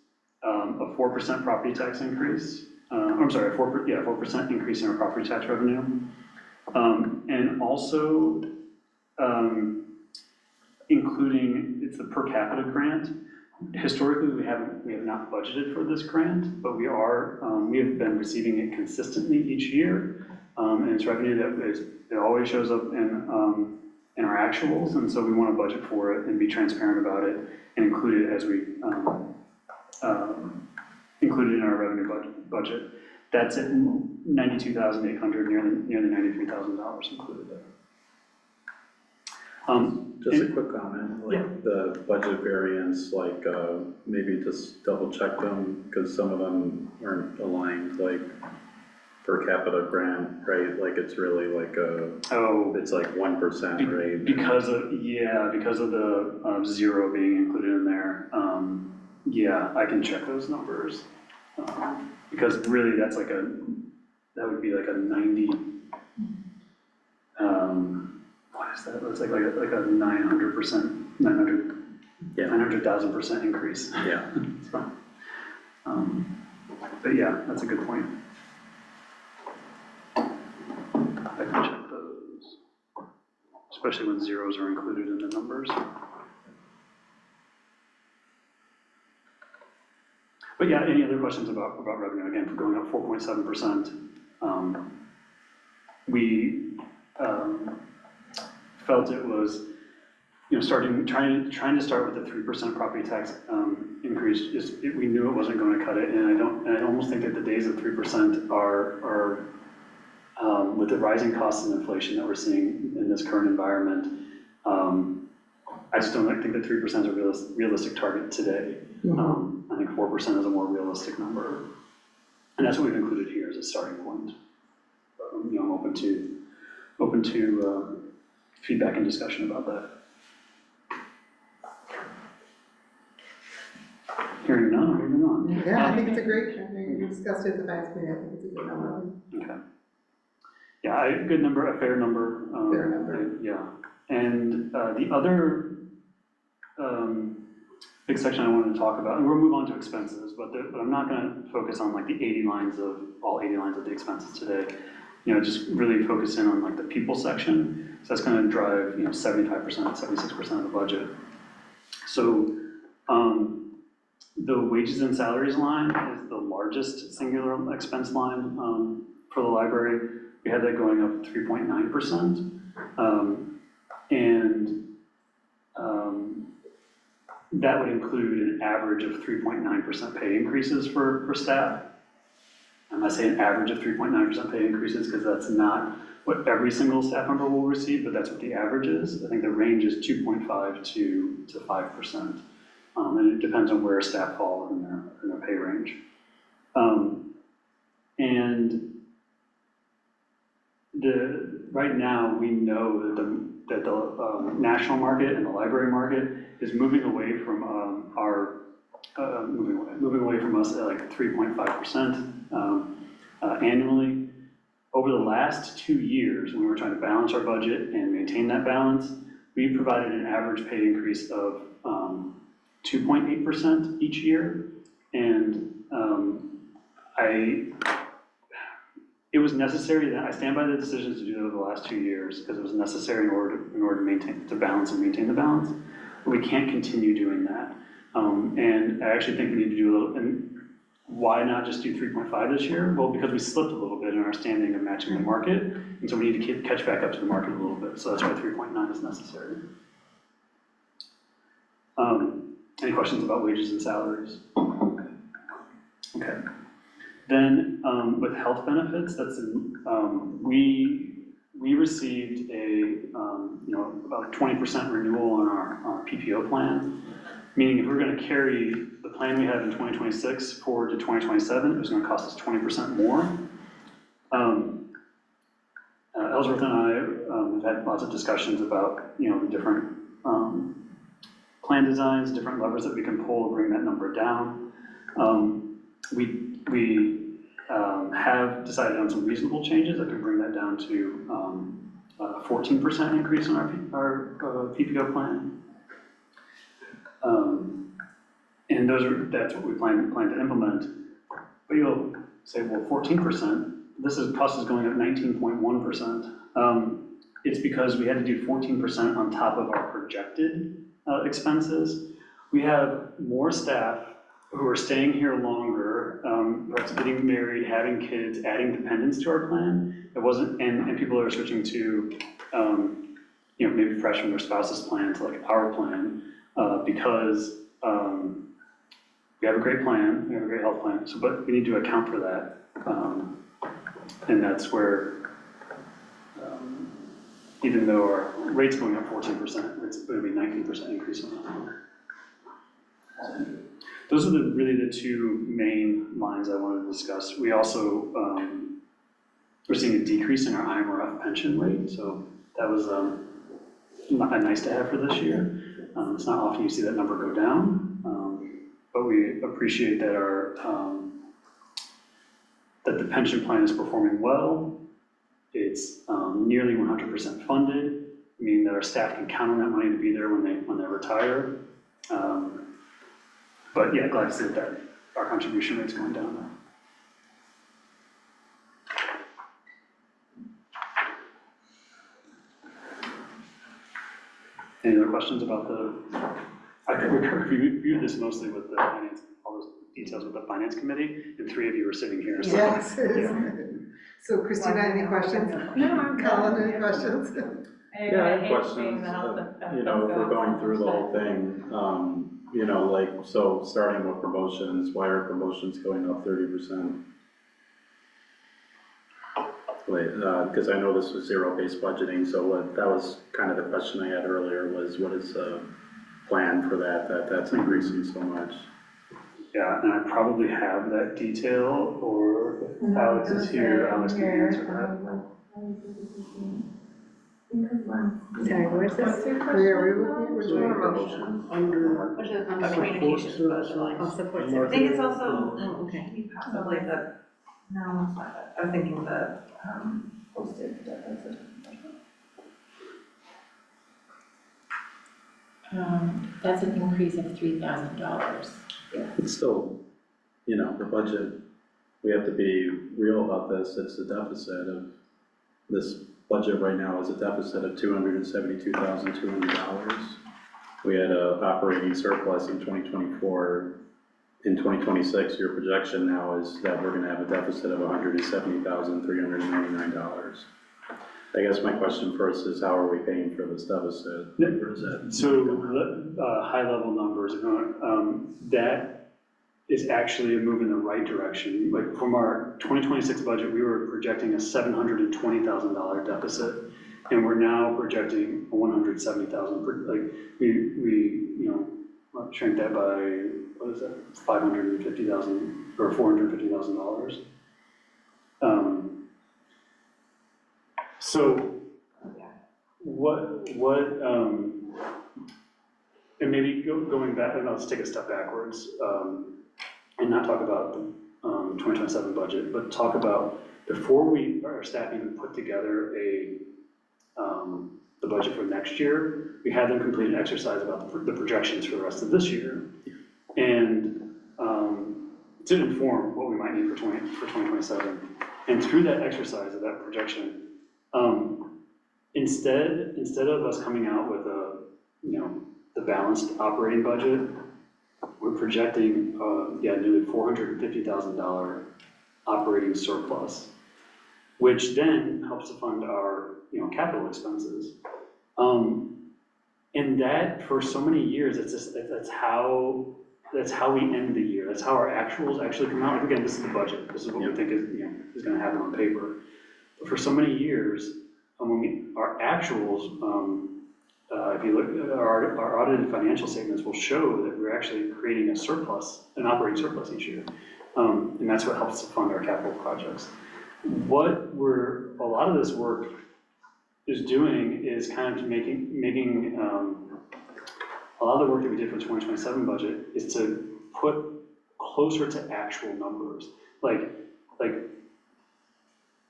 A 4% property tax increase, I'm sorry, 4% increase in our property tax revenue. And also, including, it's the per capita grant. Historically, we have not budgeted for this grant, but we have been receiving it consistently each year. And it's revenue it always shows up in our actuals, and so we want to budget for it and be transparent about it and include it as we, include it in our revenue budget. That's at $92,800, nearly $93,000 included there. Just a quick comment, like the budget variance, like maybe just double check them, because some of them aren't aligned, like per capita grant, right? Like it's really like it's like 1%, right? Because of the zero being included in there, yeah, I can check those numbers. Because really that would be like a 90, what is that? It's like a 900%, 900,000% increase. Yeah. It's fine. But yeah, that's a good point. I can check those, especially when zeros are included in the numbers. But yeah, any other questions about revenue? Again, for going up 4.7%, we felt it was, trying to start with the 3% property tax increase. We knew it wasn't going to cut it, and I almost think that the days of 3% are with the rising costs and inflation that we're seeing in this current environment. I just don't think that 3% is a realistic target today. I think 4% is a more realistic number. And that's what we've included here as a starting point. I'm open to feedback and discussion about that. Hearing none, moving on. Yeah, I think it's a great, I think we discussed it at the finance committee, I think it's a good number. Okay. Yeah, a good number, a fair number. Fair number. Yeah. And the other big section I wanted to talk about, and we'll move on to expenses, but I'm not going to focus on like the 80 lines of the expenses today. Just really focus in on like the people section. So that's going to drive 75%, 76% of the budget. So the wages and salaries line is the largest singular expense line for the library. We had that going up 3.9%. That would include an average of 3.9% pay increases for staff. I'm not saying average of 3.9% pay increases because that's not what every single staff member will receive, but that's what the average is. I think the range is 2.5 to 5%. And it depends on where staff fall in their pay range. Right now we know that the national market and the library market is moving away from moving away from us at like 3.5% annually. Over the last 2 years, when we were trying to balance our budget and maintain that balance, we provided an average pay increase of 2.8% each year, and it was necessary. That I stand by the decisions to do that over the last 2 years because it was necessary in order to balance and maintain the balance. But we can't continue doing that. And I actually think we need to do a little. And why not just do 3.5 this year? Well, because we slipped a little bit in our standing of matching the market, and so we need to catch back up to the market a little bit. So that's why 3.9 is necessary. Any questions about wages and salaries? Okay. Then with health benefits, we received about a 20% renewal on our PPO plan, meaning if we're going to carry the plan we have in 2026 forward to 2027, it was going to cost us 20% more. Ellsworth and I have had lots of discussions about the different plan designs, different levers that we can pull to bring that number down. We have decided on some reasonable changes that can bring that down to 14% increase in our PPO plan. And that's what we plan to implement. But say, well, 14%, cost is going up 19.1%. It's because we had to do 14% on top of our projected expenses. We have more staff who are staying here longer, perhaps getting married, having kids, adding dependents to our plan. It wasn't, and people are switching to, maybe fresh from their spouse's plan to like our plan, because we have a great plan, we have a great health plan, but we need to account for that. And that's where, even though our rate's going up 14%, it's going to be 19% increase on that. Those are really the two main lines I wanted to discuss. We also, we're seeing a decrease in our IMRF pension rate, so that was nice to have for this year. It's not often you see that number go down, but we appreciate that that the pension plan is performing well. It's nearly 100% funded, meaning that our staff can count on that money to be there when they retire. But yeah, glad to see that our contribution rate's going down now. Any other questions about I reviewed this mostly with the finance, all those details with the finance committee, and 3 of you were sitting here. So, Yes. yeah. So Christina, any questions? No, I'm Colin, any questions? Yeah, I have questions, if we're going through the whole thing, so starting with promotions, why are promotions going up 30%? Because I know this was zero-based budgeting, so that was kind of the question I had earlier was what is the plan for that's increasing so much? Yeah, and I probably have that detail, or if Alex is here, Alex can answer that. Sorry, where's this? Which one? Promotion. Under Which is support communications services. budget. Oh, support I services. think it's also Oh, okay. possibly no, it's not that. I was thinking the postage deficit. That's an increase of $3,000. It's still, the budget, we have to be real about this. It's a deficit of, this budget right now is a deficit of $272,200. We had an operating surplus in 2024. In 2026, your projection now is that we're going to have a deficit of $170,399. I guess my question first is, how are we paying for this deficit? Where is that? So, high-level numbers, that is actually a move in the right direction. Like from our 2026 budget, we were projecting a $720,000 deficit, and we're now projecting a $170,000. Like we shrank that by, what is that, $550,000 or $450,000. So and maybe going back, and let's take a step backwards, and not talk about the 2027 budget, but talk about before our staff even put together the budget for next year, we had them complete an exercise about the projections for the rest of this year, and to inform what we might need for 2027. And through that exercise of that projection, instead of us coming out with the balanced operating budget, we're projecting nearly $450,000 operating surplus, which then helps to fund our capital expenses. And that for so many years, that's how we end the year. That's how our actuals actually come out. Again, this is the budget. This is what we think is going to happen on paper. But for so many years, our actuals, if you look at our audited financial statements, will show that we're actually creating a surplus, an operating surplus each year. And that's what helps to fund our capital projects. What a lot of this work is doing is kind of making a lot of the work that we did for the 2027 budget is to put closer to actual numbers. Like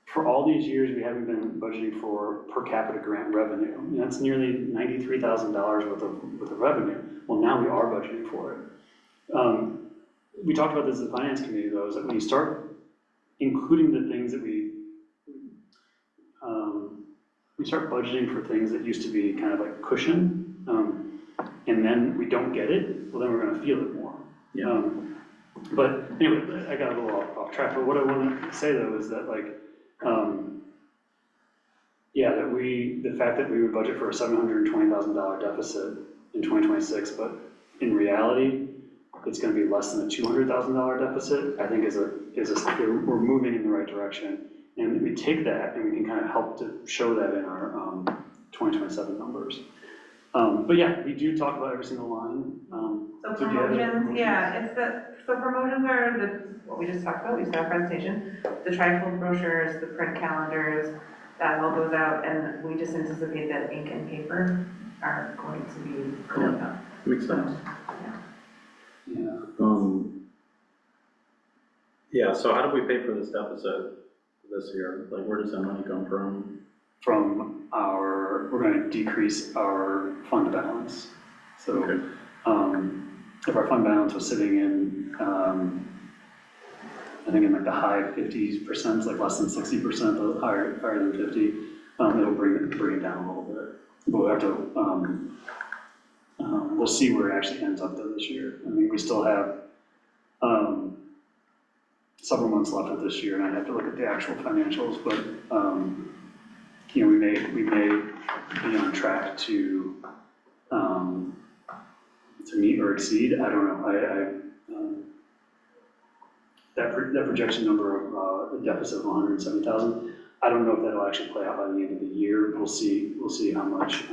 for all these years, we haven't been budgeting for per capita grant revenue. And that's nearly $93,000 worth of revenue. Well, now we are budgeting for it. We talked about this in the finance committee, though, is that when you start including the things that we start budgeting for things that used to be kind of like cushion, and then we don't get it, well, then we're gonna feel it more. Yeah. But anyway, I got a little off track, but what I want to say though is that like, yeah, that the fact that we would budget for a $720,000 deficit in 2026, but in reality, it's gonna be less than a $200,000 deficit, I think we're moving in the right direction. And we take that and we can kind of help to show that in our 2027 numbers. But yeah, we do talk about every single line. So promotions, yeah, so promotions are what we just talked about, we saw a presentation, the trifold brochures, the print calendars, that all goes out, and we just anticipate that ink and paper are going to be going up. Makes sense. Yeah. Yeah, so how do we pay for this deficit this year? Like, where does that money come from? We're gonna decrease our fund balance. So, Okay. if our fund balance was sitting in, I think in like the high 50%, like less than 60%, but higher than 50, it'll bring it down a little bit. But we'll have to, we'll see where it actually ends up though this year. I mean, we still have, several months left of this year, and I'd have to look at the actual financials, but, you know, we may be on track to meet or exceed. I don't know. That projection number of a deficit of 170,000. I don't know if that'll actually play out by the end of the year. We'll see how much.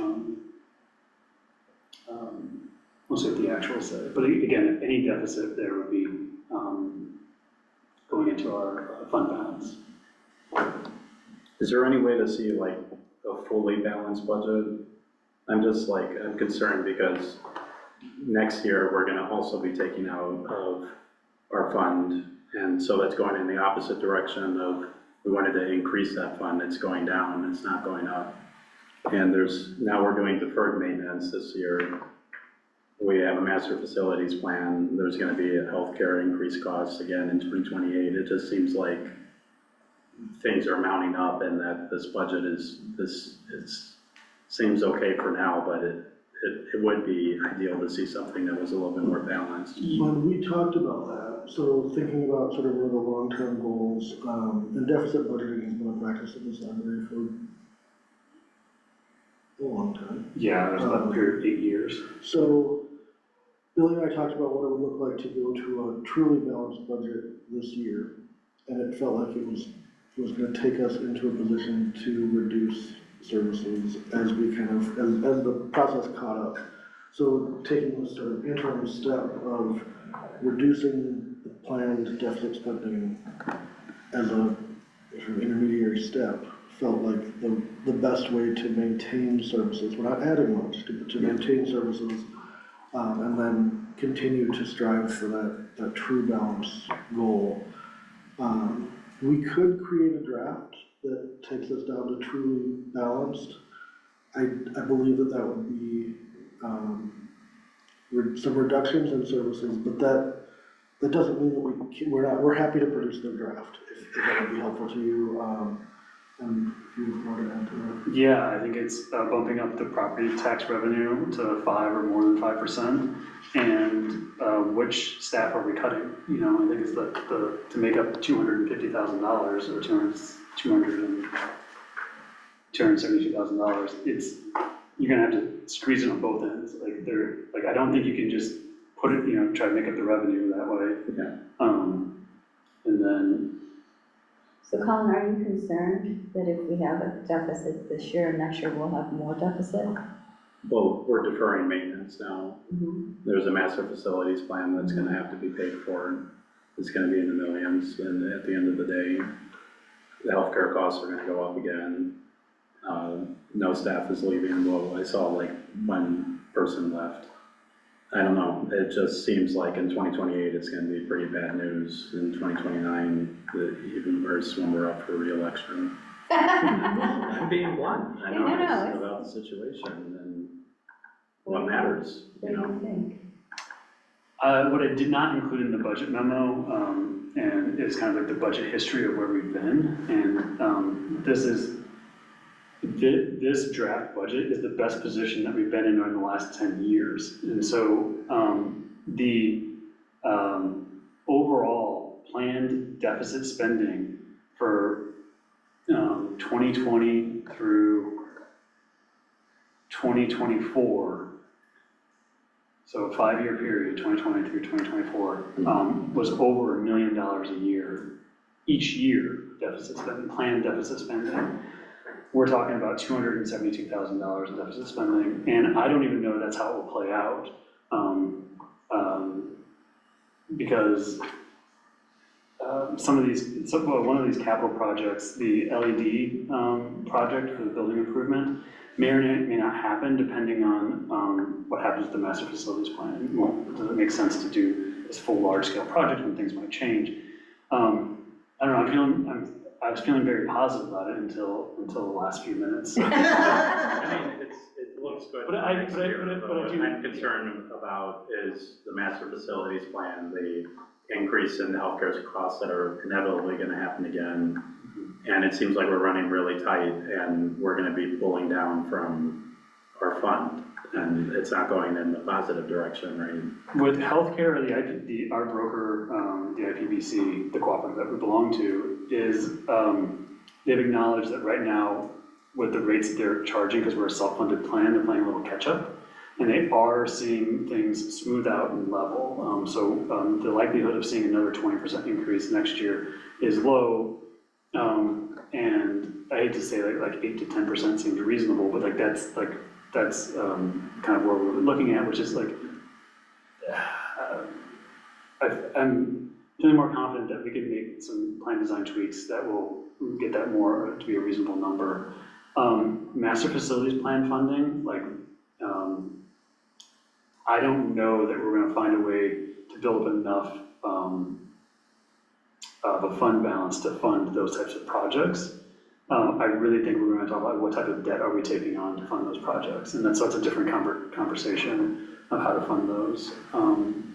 We'll see what the actuals say. But again, if any deficit there would be going into our fund balance. Is there any way to see like a fully balanced budget? I'm concerned because next year we're gonna also be taking out of our fund, and so that's going in the opposite direction of, we wanted to increase that fund, it's going down, it's not going up. And now we're doing deferred maintenance this year. We have a master facilities plan, there's gonna be a healthcare increased costs again in 2028. It just seems like things are mounting up and that this budget seems okay for now, but it would be ideal to see something that was a little bit more balanced. When we talked about that, so thinking about sort of where the long-term goals, and deficit budgeting has been a practice in this library for a long time. Yeah, there's about a period of 8 years. So Billy and I talked about what it would look like to go to a truly balanced budget this year, and it felt like it was going to take us into a position to reduce services as we as the process caught up. So taking this sort of interim step of reducing the planned deficit spending as a sort of intermediary step felt like the best way to maintain services. We're not adding much, to maintain services, and then continue to strive for that true balance goal. We could create a draft that takes us down to truly balanced. I believe that would be some reductions in services, but that doesn't mean that we're happy to produce the draft if that would be helpful to you. And if you would want to add to that. Yeah, I think it's bumping up the property tax revenue to 5 or more than 5%, and which staff are we cutting? You know, I think it's to make up $250,000 or $272,000. You're gonna have to squeeze it on both ends. I don't think you can just put it, try to make up the revenue that way. Yeah. And then. So Colin, are you concerned that if we have a deficit this year, next year we'll have more deficit? Well, we're deferring maintenance now. Mm-hmm. There's a master facilities plan that's gonna have to be paid for. It's gonna be in the millions, and at the end of the day, the healthcare costs are gonna go up again. No staff is leaving. Well, I saw like one person left. I don't know, it just seems like in 2028 it's gonna be pretty bad news. In 2029, even worse when we're up for re-election. I'm being blunt, I know, it's about the situation and what matters, What do you think? What I did not include in the budget memo and it's kind of like the budget history of where we've been. And this draft budget is the best position that we've been in the last 10 years. And so the overall planned deficit spending for 2020 through 2024, so a 5-year period, 2020 through 2024, was over $1 million a year, each year deficit spending, planned deficit spending. We're talking about $272,000 in deficit spending, and I don't even know that's how it will play out, because one of these capital projects, the LED project for the building improvement, may or may not happen depending on what happens with the master facilities plan. Well, does it make sense to do this full large-scale project when things might change? I don't know. I was feeling very positive about it until the last few minutes. I mean, it looks good. What I'm concerned about is the master facilities plan, the increase in healthcare costs that are inevitably going to happen again. And it seems like we're running really tight, and we're going to be pulling down from our fund, and it's not going in the positive direction, right? With healthcare, our broker, the IPBC, the cooperative that we belong to, is they've acknowledged that right now, with the rates that they're charging, because we're a self-funded plan, they're playing a little catch-up, and they are seeing things smooth out and level. So the likelihood of seeing another 20% increase next year is low. And I hate to say like 8 to 10% seems reasonable, but that's kind of where we're looking at, which is like, I'm feeling more confident that we can make some plan design tweaks that will get that more to be a reasonable number. Master facilities plan funding, I don't know that we're gonna find a way to build up enough of a fund balance to fund those types of projects. I really think we're gonna talk about what type of debt are we taking on to fund those projects, and that's a different conversation of how to fund those.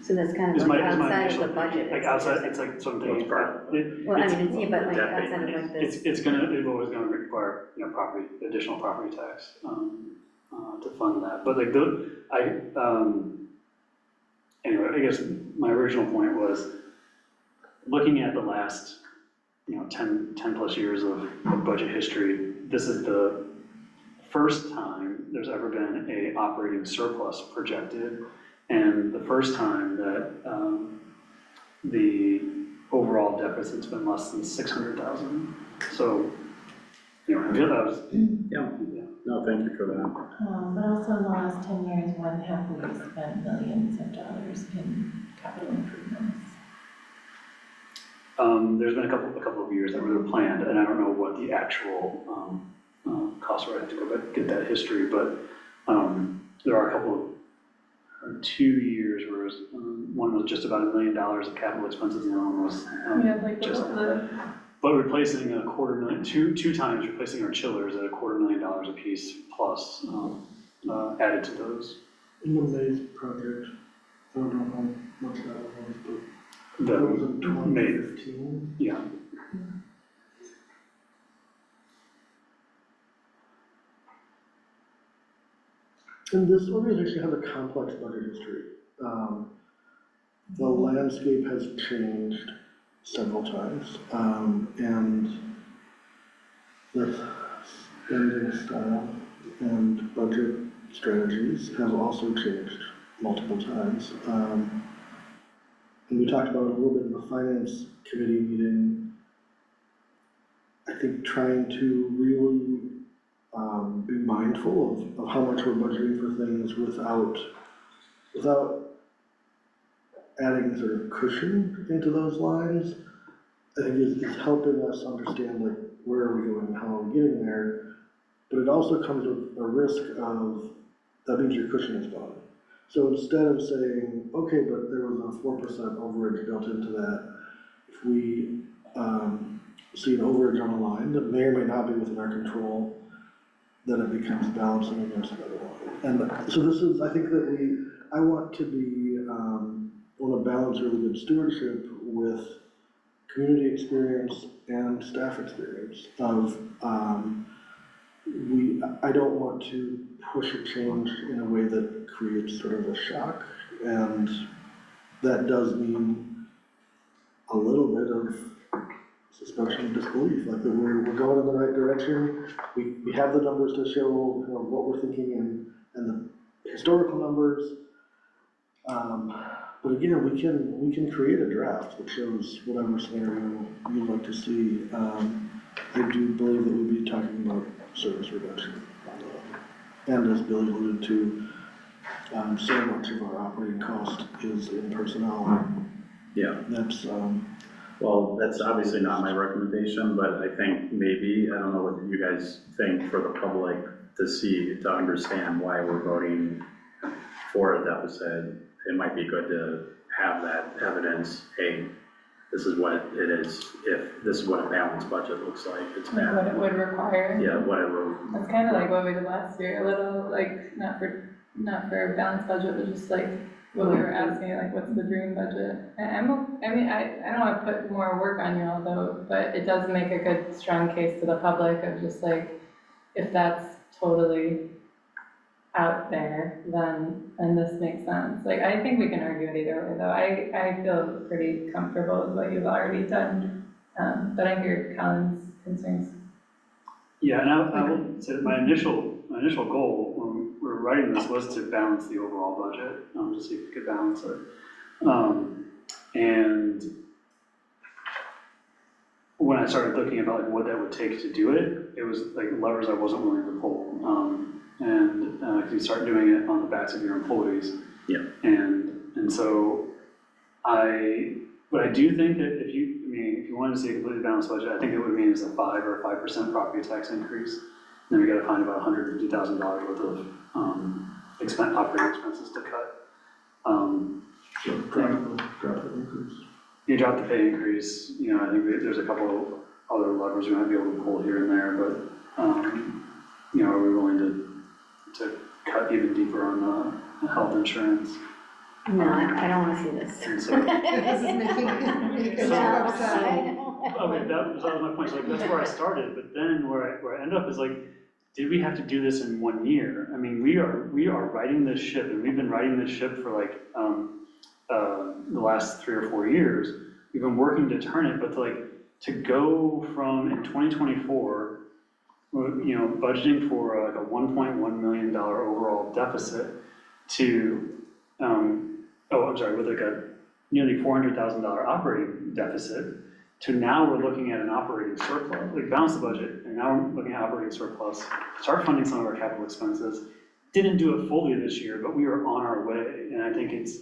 So that's kind of like outside of the budget. Like outside, it's like something. Well, I mean, but like outside of like this. It's always gonna require, additional property tax, to fund that. But like, anyway, I guess my original point was, looking at the last, 10 plus years of budget history, this is the first time there's ever been a operating surplus projected, and the first time that the overall deficit's been less than 600,000. So, I feel that was. Yeah. No, thank you for that. But also in the last 10 years, when have we spent millions of dollars in capital improvements? There's been a couple of years that were planned, and I don't know what the actual costs were. I have to go back and get that history, but there are 2 years where one was just about $1 million of capital expenses, and the other one was just. But replacing two times replacing our chillers at $250,000 a piece plus added to those. In the Maze project, I don't know how much that was, but that was in 2015. Yeah. And this organization has a complex budget history. The landscape has changed several times, and the spending style and budget strategies have also changed multiple times. And we talked about it a little bit in the finance committee meeting. I think trying to really be mindful of how much we're budgeting for things without adding sort of cushion into those lines, I think is helping us understand where are we going and how are we getting there. But it also comes with a risk of, that means your cushion is gone. So instead of saying, okay, but there was a 4% overage built into that, if we see an overage on a line that may or may not be within our control, then it becomes balancing against another line. And so this is, I think that I want to balance really good stewardship with community experience and staff experience of, I don't want to push a change in a way that creates sort of a shock, and that does mean a little bit of suspension of disbelief, like that we're going in the right direction. We have the numbers to show, you know, what we're thinking and the historical numbers. But again, we can create a draft that shows whatever scenario you'd like to see. I do believe that we'd be talking about service reduction. And as Billy alluded to, so much of our operating cost is in personnel. Yeah. That's, Well, that's obviously not my recommendation, but I think maybe, I don't know what you guys think for the public to see, to understand why we're voting for a deficit. It might be good to have that evidence, hey, this is what it is, if this is what a balanced budget looks like, it's Like bad. what it would require. Yeah, whatever. That's kind of like what we did last year, a little, like, not for a balanced budget, but just like what we were asking, like, what's the dream budget? I mean, I don't want to put more work on you all though, but it does make a good, strong case to the public of just like, if that's totally out there, then, and this makes sense. Like, I think we can argue it either way though. I feel pretty comfortable with what you've already done, but I hear Colin's concerns. Yeah, and I will say that my initial goal when we were writing this was to balance the overall budget, to see if we could balance it. And when I started thinking about like what that would take to do it, it was like levers I wasn't willing to pull. And you start doing it on the backs of your employees. Yeah. And so but I do think that if you wanted to see a completely balanced budget, I think it would mean is a 5 or 5% property tax increase. Then we got to find about $150,000 worth of operating expenses to cut. so drop the increase. You drop the pay increase, I think there's a couple other levers we might be able to pull here and there, but, are we willing to cut even deeper on the health insurance? No, I don't wanna see this. And so, This is making me upset. okay, that was my point, so like, that's where I started, but then where I end up is like, did we have to do this in 1 year? I mean, we are riding this ship, and we've been riding this ship for like, the last 3 or 4 years. We've been working to turn it, but to go from in 2024, budgeting for like a $1.1 million overall deficit to, with like a nearly $400,000 operating deficit, to now we're looking at an operating surplus, like balance the budget, and now we're looking at operating surplus, start funding some of our capital expenses. Didn't do it fully this year, but we are on our way, and I think it's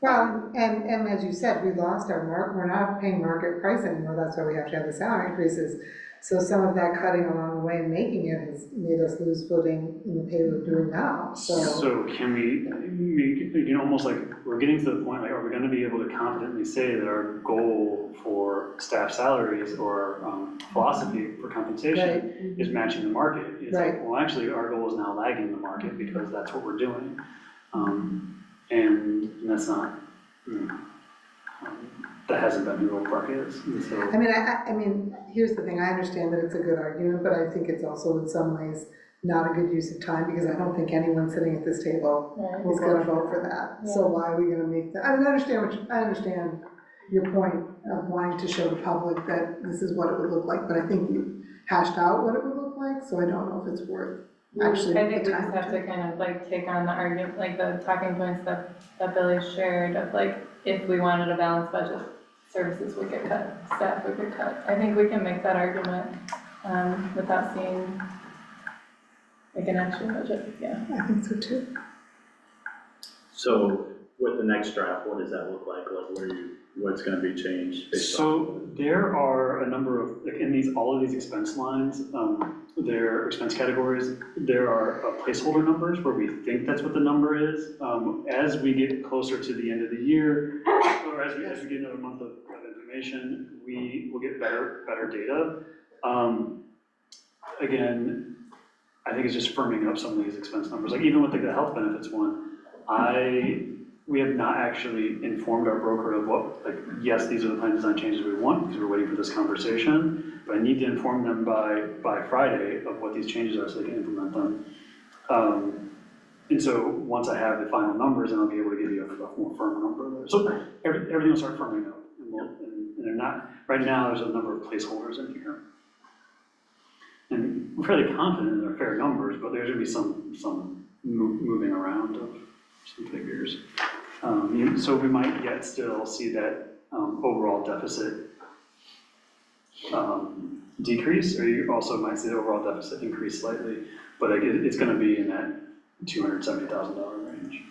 Well, and as you said, we lost our we're not paying market price anymore, that's why we have to have the salary increases. So some of that cutting along the way and making it has made us lose footing in the pay we're doing now, So can we almost like, we're getting to the point, like, are we gonna be able to confidently say that our goal for staff salaries or philosophy for compensation is matching the market? It's like, well, actually, our goal is now lagging the market because that's what we're doing. And that's not, that hasn't been who Oak Park is, and so. I mean, here's the thing, I understand that it's a good argument, but I think it's also in some ways not a good use of time, because I don't think anyone sitting at this table is gonna vote for that. So why are we gonna make that, I understand your point of wanting to show the public that this is what it would look like, but I think we hashed out what it would look like, so I don't know if it's worth actually I think the we just time. have to kind of like take on the argument, like the talking points that Billy shared of like, if we wanted a balanced budget, services would get cut, staff would get cut. I think we can make that argument without seeing like an actual budget, yeah. I think so too. So with the next draft, what does that look like? Like what's gonna be changed based on? So there are a number of, like in all of these expense lines, their expense categories, there are placeholder numbers where we think that's what the number is. As we get closer to the end of the year, or as we get another month of information, we will get better data. Again, I think it's just firming up some of these expense numbers. Like even with the health benefits one, we have not actually informed our broker of what, like, yes, these are the plan design changes we want, because we're waiting for this conversation, but I need to inform them by Friday of what these changes are so they can implement them. And so once I have the final numbers, then I'll be able to give you a more firm number there. So everything will start firming up, and they're not, right now, there's a number of placeholders in here. And we're fairly confident in their fair numbers, but there's gonna be some moving around of some figures. So we might yet still see that overall deficit decrease, or you also might see the overall deficit increase slightly, but it's gonna be in that $270,000 range.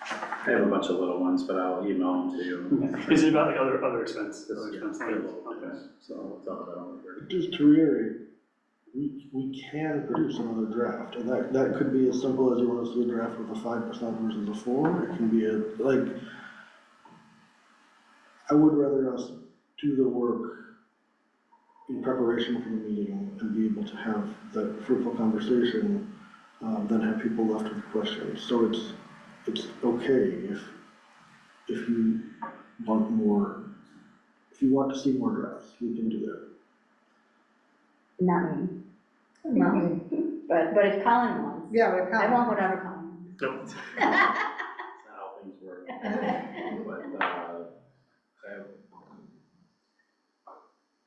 I have a bunch of little ones, but I'll email them to you. Is it about like other expense? This Other is expense very lines? little, Okay. so we'll talk about it later. Just to reiterate, we can produce another draft, and that could be as simple as you want to see a draft with a 5% versus a 4. It can be I would rather us do the work in preparation for the meeting and be able to have that fruitful conversation than have people left with questions. So it's okay if you want more, if you want to see more drafts, we can do that. Not me. No, but if Colin wants, Yeah, but I want whatever Colin wants. Nope. That's not how things work. But,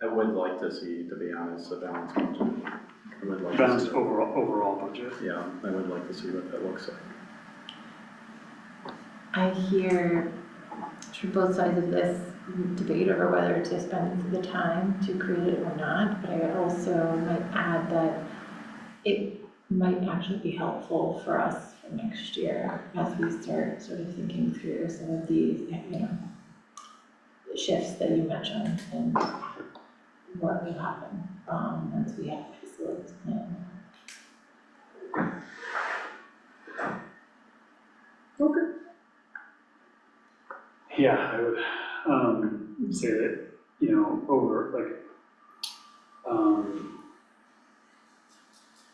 I would like to see, to be honest, a balanced budget. I would like to Balanced see- overall budget. Yeah, I would like to see what that looks like. I hear from both sides of this debate over whether to spend the time to create it or not, but I also might add that it might actually be helpful for us for next year as we start sort of thinking through some of these, shifts that you mentioned and what will happen once we have a facilities plan. Yeah, I would say that,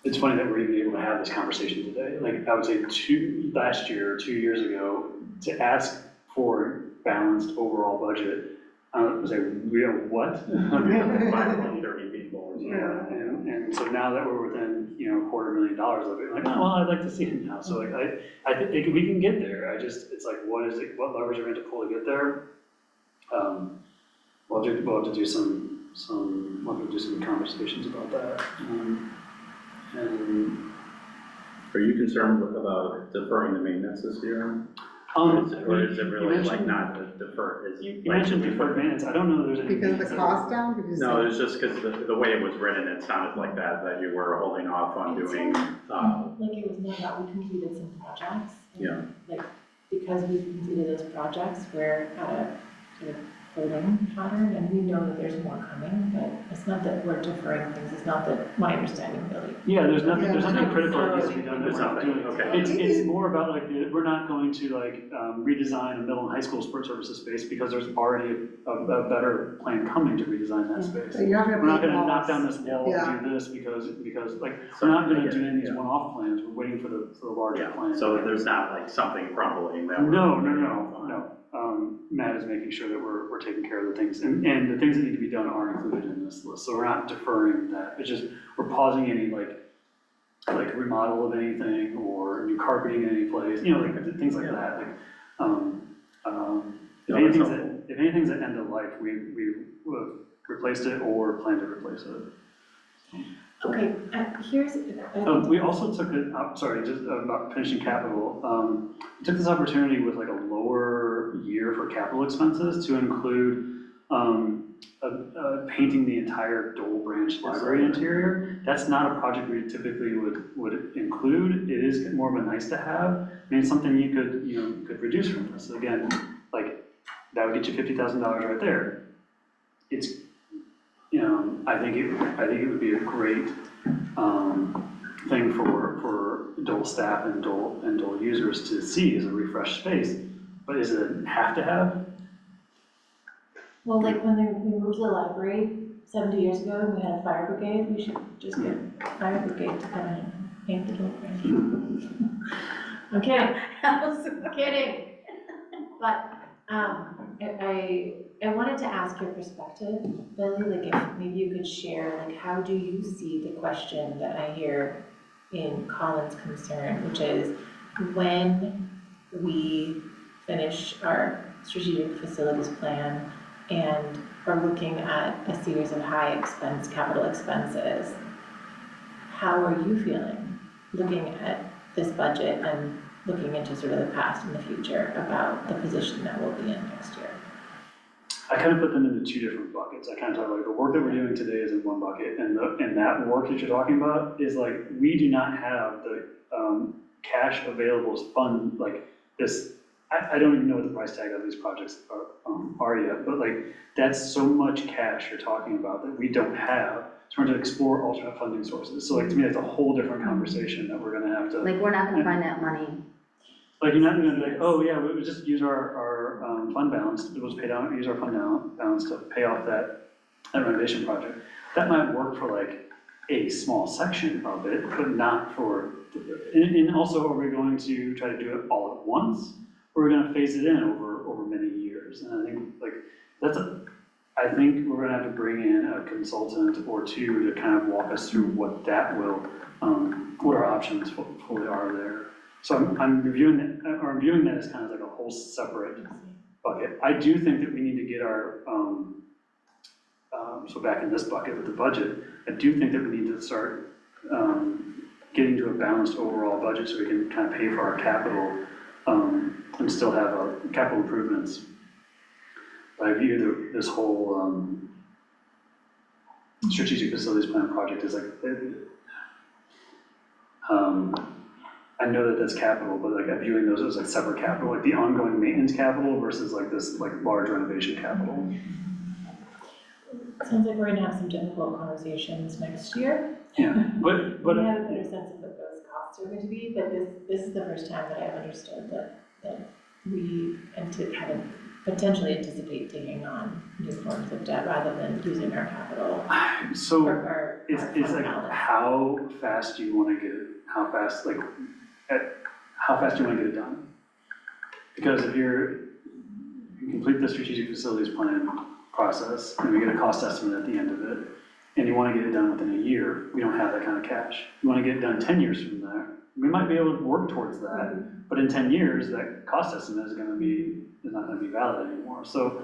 it's funny that we're even able to have this conversation today. Like, I would say last year or 2 years ago, to ask for balanced overall budget, I would say, we are what? 530 people or something. Yeah, and so now that we're within, $250,000 of it, like, oh, well, I'd like to see it now. So like, I think we can get there. It's like, what levers are we going to pull to get there? We'll have to do some conversations about that. And Are you concerned about deferring the maintenance this year? Or is it really like not to defer? You mentioned deferred maintenance. I don't know if there's any. Because of the cost down, because. No, it's just because the way it was written, it sounded like that you were holding off on doing, Like it was more about we completed some projects. And Yeah. like, because we completed those projects, we're at a sort of holding pattern, and we know that there's more coming, but it's not that we're deferring things, it's not that, my understanding really. Yeah, there's nothing Yeah. critical that needs to be done that There's we're not nothing, doing. okay. It's more about like, we're not going to like redesign a middle and high school sport services space because there's already a better plan coming to redesign that space. So you're not gonna We're not make gonna knock walls. down this wall Yeah. and do this because like, we're not gonna do any of these one-off plans, we're waiting for the larger yeah, plan. so there's not like something crumbling that we're. No. Matt is making sure that we're taking care of the things, and the things that need to be done are included in this list, so we're not deferring that. It's just, we're pausing any like remodel of anything, or new carpeting in any place, like things like that, like, if anything's at end of life, we replaced it or plan to replace it. Okay, here's. We also took it, just about finishing capital, we took this opportunity with like a lower year for capital expenses to include painting the entire Dole Branch Library interior. That's not a project we typically would include. It is more of a nice to have. I mean, it's something you could reduce from this. Again, like, that would get you $50,000 right there. It's, I think it would be a great thing for Dole staff and Dole users to see as a refreshed space. But is it a have to have? Well, like when we moved to the library 70 years ago and we had a fire brigade, we should just get fire brigade to come in and paint the door. I'm kidding. I'm Kidding. But, I wanted to ask your perspective, Billy, like if maybe you could share, like how do you see the question that I hear in Colin's concern, which is when we finish our strategic facilities plan and are looking at a series of high expense, capital expenses, how are you feeling looking at this budget and looking into sort of the past and the future about the position that we'll be in next year? I kind of put them into two different buckets. I kind of talk like the work that we're doing today is in one bucket, and that work that you're talking about is like, we do not have the cash available to fund like this. I don't even know what the price tag of these projects are yet, but like, that's so much cash you're talking about that we don't have. So we're going to explore alternate funding sources. So like, to me, that's a whole different conversation that we're gonna have to. Like, we're not gonna find that money. Like, you're not gonna be like, oh yeah, we would just use our fund balance, we'll just use our fund balance to pay off that renovation project. That might work for like a small section of it, but not for, and also, are we going to try to do it all at once? Or are we gonna phase it in over many years? And I think like, I think we're gonna have to bring in a consultant or two to kind of walk us through what that will, what our options fully are there. So I'm viewing that as kind of like a whole separate bucket. I do think that we need to get our, so back in this bucket with the budget, I do think that we need to start getting to a balanced overall budget so we can kind of pay for our capital and still have capital improvements. But I view this whole strategic facilities plan project as like, I know that that's capital, but like I'm viewing those as like separate capital, like the ongoing maintenance capital versus like this like large renovation capital. Sounds like we're gonna have some difficult conversations next year. Yeah, but We have a better sense of what those costs are going to be, but this is the first time that I've understood that we potentially anticipate taking on new forms of debt rather than using our capital. so our it's like balance. how fast do you want to get it? How fast do you want to get it done? Because if you complete the strategic facilities plan process and we get a cost estimate at the end of it, and you want to get it done within a year, we don't have that kind of cash. You want to get it done 10 years from there, we might be able to work towards that, but in 10 years, that cost estimate is not going to be valid anymore. So,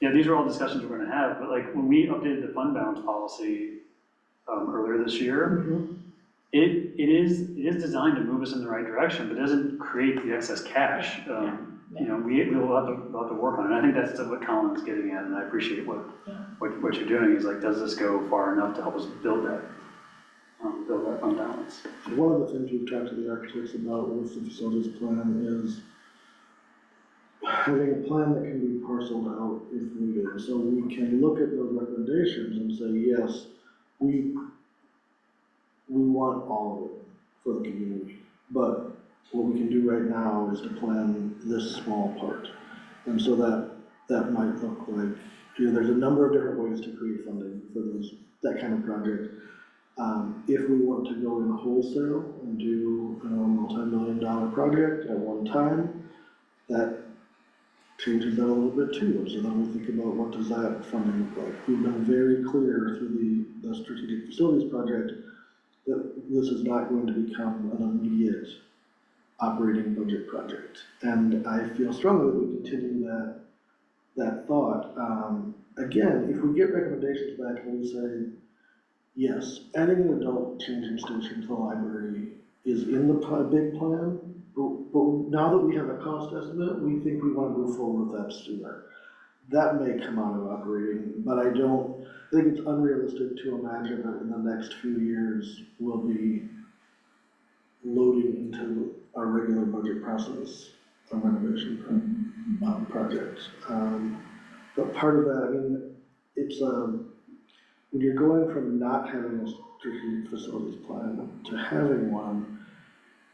yeah, these are all discussions we're going to have, but like when we updated the fund balance policy earlier this year, it is designed to move us in the right direction, but doesn't create the excess cash. You know, we'll have to work on it. I think that's what Colin's getting at, and I appreciate what you're doing. Is like, does this go far enough to help us build that fund balance? One of the things we've talked to the architects about with the facilities plan is having a plan that can be parceled out if needed. So we can look at those recommendations and say, yes, we want all of it for the community, but what we can do right now is to plan this small part. And so that might look like, there's a number of different ways to create funding for that kind of project. If we want to go in wholesale and do a multi-million-dollar project at one time, that changes that a little bit too. So then we think about, what does that funding look like? We've been very clear through the strategic facilities project that this is not going to become an immediate operating budget project. And I feel strongly that we continue that thought. Again, if we get recommendations back and we say, yes, adding an adult changing station to the library is in the big plan, but now that we have a cost estimate, we think we want to move forward with that sooner. That may come out of operating, but I think it's unrealistic to imagine that in the next few years we'll be loading into our regular budget process a renovation project. But part of that, I mean, it's when you're going from not having a strategic facilities plan to having one,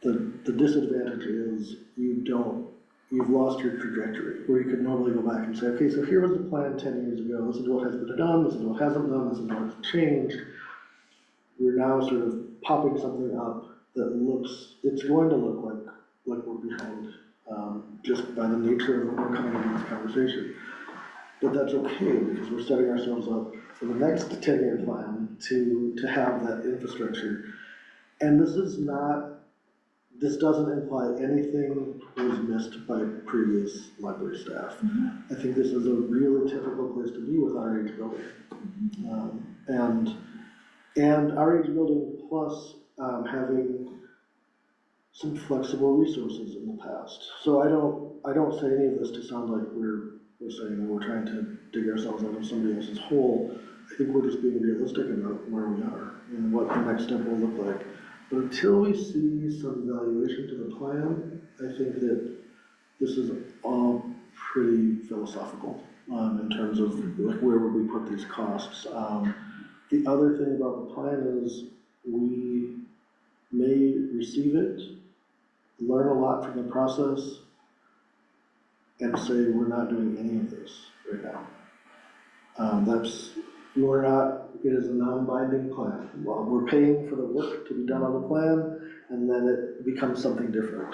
the disadvantage is you've lost your trajectory, where you could normally go back and say, okay, so here was the plan 10 years ago, this is what has been done, this is what hasn't done, this is what's changed. We're now sort of popping something up that looks, it's going to look like we're behind, just by the nature of what we're coming into this conversation. But that's okay, because we're setting ourselves up for the next 10-year plan to have that infrastructure. And this doesn't imply anything was missed by previous library staff. I think this is a really typical place to be with our age building. And our age building plus having some flexible resources in the past. So I don't say any of this to sound like we're saying that we're trying to dig ourselves out of somebody else's hole. I think we're just being realistic about where we are and what the next step will look like. But until we see some valuation to the plan, I think that this is all pretty philosophical in terms of like where would we put these costs. The other thing about the plan is we may receive it, learn a lot from the process, and say we're not doing any of this right now. It is a non-binding plan. Well, we're paying for the work to be done on the plan, and then it becomes something different.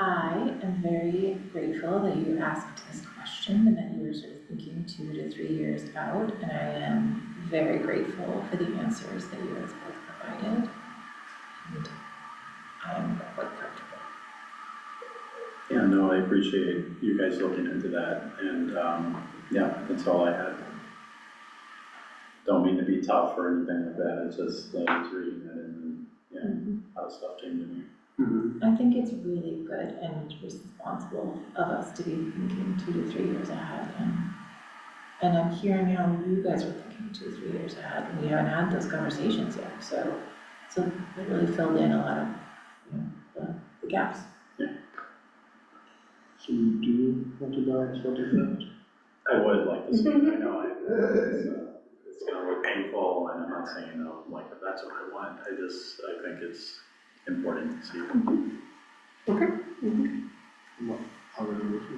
I am very grateful that you asked this question and that you were sort of thinking 2 to 3 years out, and I am very grateful for the answers that you guys both provided, and I am quite comfortable. Yeah, no, I appreciate you guys looking into that, and, yeah, that's all I had. Don't mean to be tough or anything like that, it's just, I was reading it and, yeah, how stuff came to me. I think it's really good and responsible of us to be thinking 2 to 3 years ahead, and I'm hearing how you guys are thinking 2 to 3 years ahead, and we haven't had those conversations yet, so it really filled in a lot of, the gaps. So you do want to balance budget? I would like to see, I know, it's gonna look painful, and I'm not saying, no, like, that's what I want, I think it's important to see. Okay. I'll remember for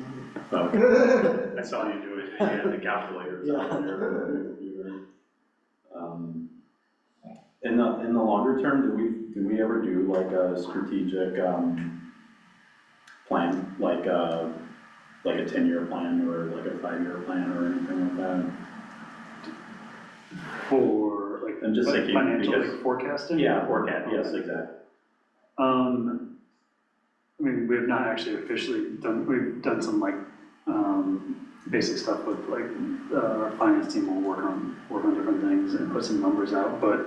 that. Okay. I saw you do it, you had the calculator. Yeah. In the longer term, do we ever do like a strategic, plan, like a 10-year plan or like a 5-year plan or anything like that? For like, I'm just thinking financial because, like forecasting? yeah, forecast, yes, exactly. I mean, we have not actually officially done, we've done some like, basic stuff with like, our finance team will work on different things and put some numbers out, but,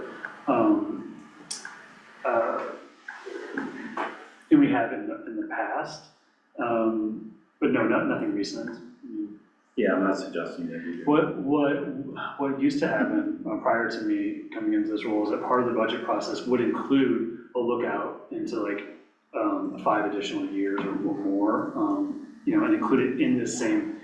and we have in the past, but no, nothing recent. Yeah, I'm not suggesting that you do. What used to happen prior to me coming into this role is that part of the budget process would include a lookout into like 5 additional years or more, and include it in the same.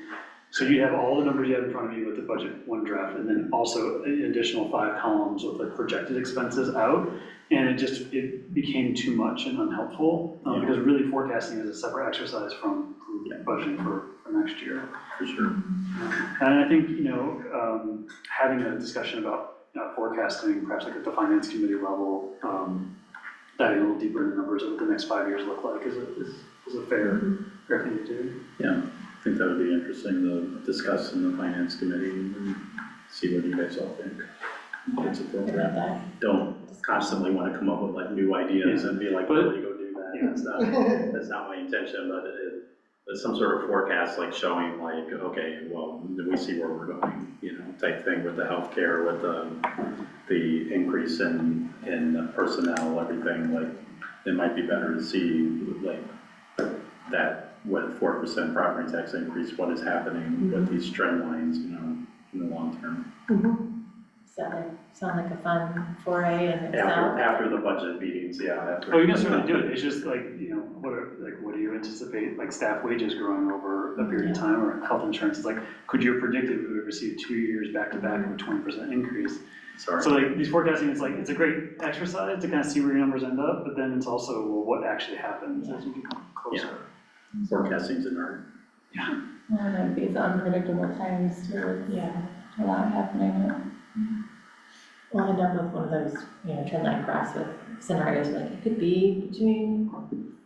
So you have all the numbers you have in front of you with the budget one draft, and then also an additional 5 columns with like projected expenses out, and it became too much and unhelpful because really forecasting is a separate exercise from budgeting for next year. For sure. And I think, having a discussion about forecasting, perhaps like at the finance committee level, diving a little deeper into numbers of what the next 5 years look like is a fair thing to do. Yeah, I think that would be interesting to discuss in the finance committee and see what you guys all think. It's appropriate. Don't constantly want to come up with like new ideas and be like, really go do that. Yeah. That's not my intention, but it's some sort of forecast, like showing like, okay, well, we see where we're going, type thing with the healthcare, with the increase in personnel, everything. Like, it might be better to see like that with 4% property tax increase, what is happening with these trend lines, in the long term. Sound like a fun foray in Excel? After the budget meetings, yeah. Oh, you can certainly do it. It's just like, what do you anticipate, like staff wages growing over a period of time, or health insurance? It's like, could you have predicted we would receive 2 years back to back of a 20% increase? Sorry. So like these forecasting, it's like, it's a great exercise to kind of see where your numbers end up, but then it's also, well, what actually happens as you get closer. Yeah. Forecasting's an art. Yeah. Well, and these unpredictable times too, with a lot happening. We'll end up with one of those, trend line graphs with scenarios, like it could be between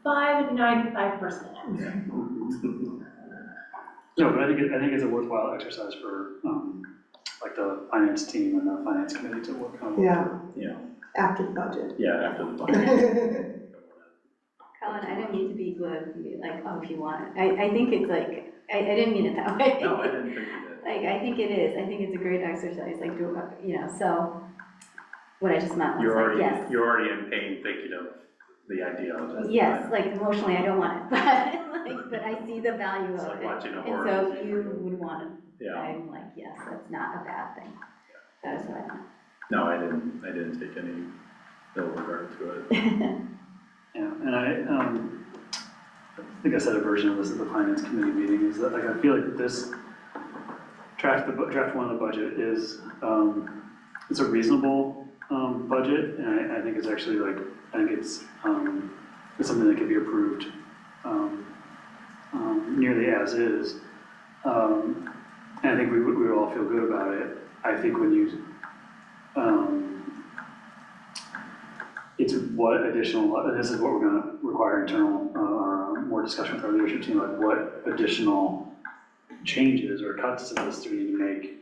5 and 95%. No, but I think it's a worthwhile exercise for, like the finance team and the finance committee to work on. Yeah. Yeah, After the budget. yeah, after the budget. Colin, I didn't mean to be glib, and be like, oh, if you want it. I think it's like, I didn't mean it that way. No, I didn't think you did. Like, I think it is. I think it's a great exercise, like, so what I just meant was like, yes. You're already in pain thinking of the idea of it. Yes, like emotionally, I don't want it, but I see the value It's of like it. watching a And horror so movie. you would want it. Yeah, I'm like, yes, that's not a bad thing. That is what I meant. no, I didn't take any ill regard to it. Yeah, and I think I said a version of this at the finance committee meeting, is that like, I feel like this draft one of the budget is, it's a reasonable budget, and I think it's actually like, I think it's something that can be approved nearly as is. And I think we would all feel good about it. I think when you, it's what additional, this is what we're gonna require internal, more discussion with our leadership team, like what additional changes or cuts to this do we need to make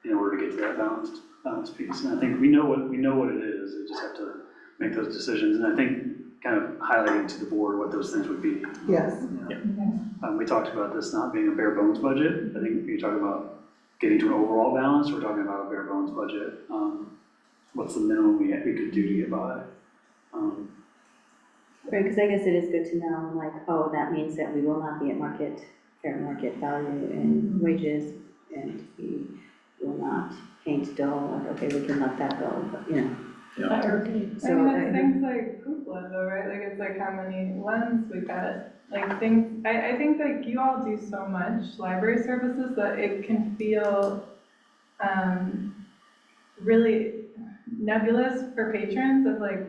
in order to get to that balanced piece. And I think we know what it is, we just have to make those decisions. And I think kind of highlighting to the board what those things would be. Yes. We talked about this not being a bare bones budget. I think you're talking about getting to an overall balance. We're talking about a bare bones budget. What's the minimum we could do to get by? Right, because I guess it is good to know, like, oh, that means that we will not be at fair market value in wages, and we will not paint dull, like, okay, we can let that go, but, Yeah. I mean, it's things like cupola though, right? Like, it's like how many lens we got, like things, I think like you all do so much library services that it can feel really nebulous for patrons of like,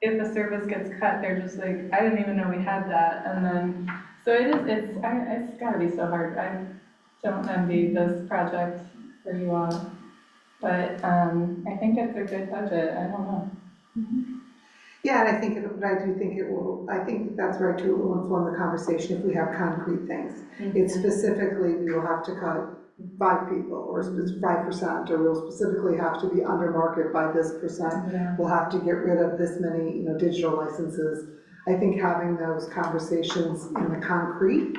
if a service gets cut, they're just like, I didn't even know we had that, and then, so it's gotta be so hard. I don't envy this project for you all. But I think it's a good budget, I don't know. Yeah, and I think, but I do think it will, I think that's right too, it will inform the conversation if we have concrete things. It's specifically, we will have to cut 5 people, or 5%, or we'll specifically have to be under market by this percent. Yeah. We'll have to get rid of this many, digital licenses. I think having those conversations in the concrete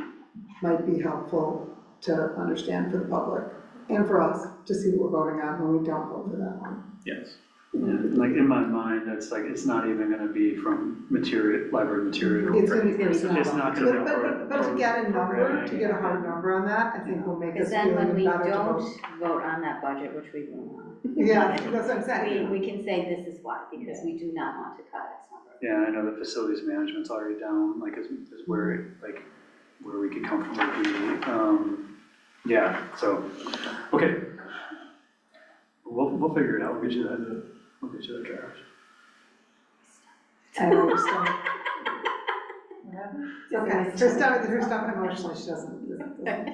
might be helpful to understand for the public, and for us, to see what we're voting on when we don't vote for that one. Yes. Yeah, like in my mind, that's like, it's not even gonna be from library material. It's gonna be It's not gonna be. But to get a number, to get a hard number on that, I think will make Because us then feel when even we better to don't vote. vote on that budget, which we will not. Yeah, that's what I'm saying. We can say this is why, because we do not want to cut X number. Yeah, I know the facilities management's already down, like, is where, like, where we could comfortably be. Yeah, so, okay. We'll figure it out, we'll get you that draft. I understand. Okay, her stomach emotionally, she doesn't. But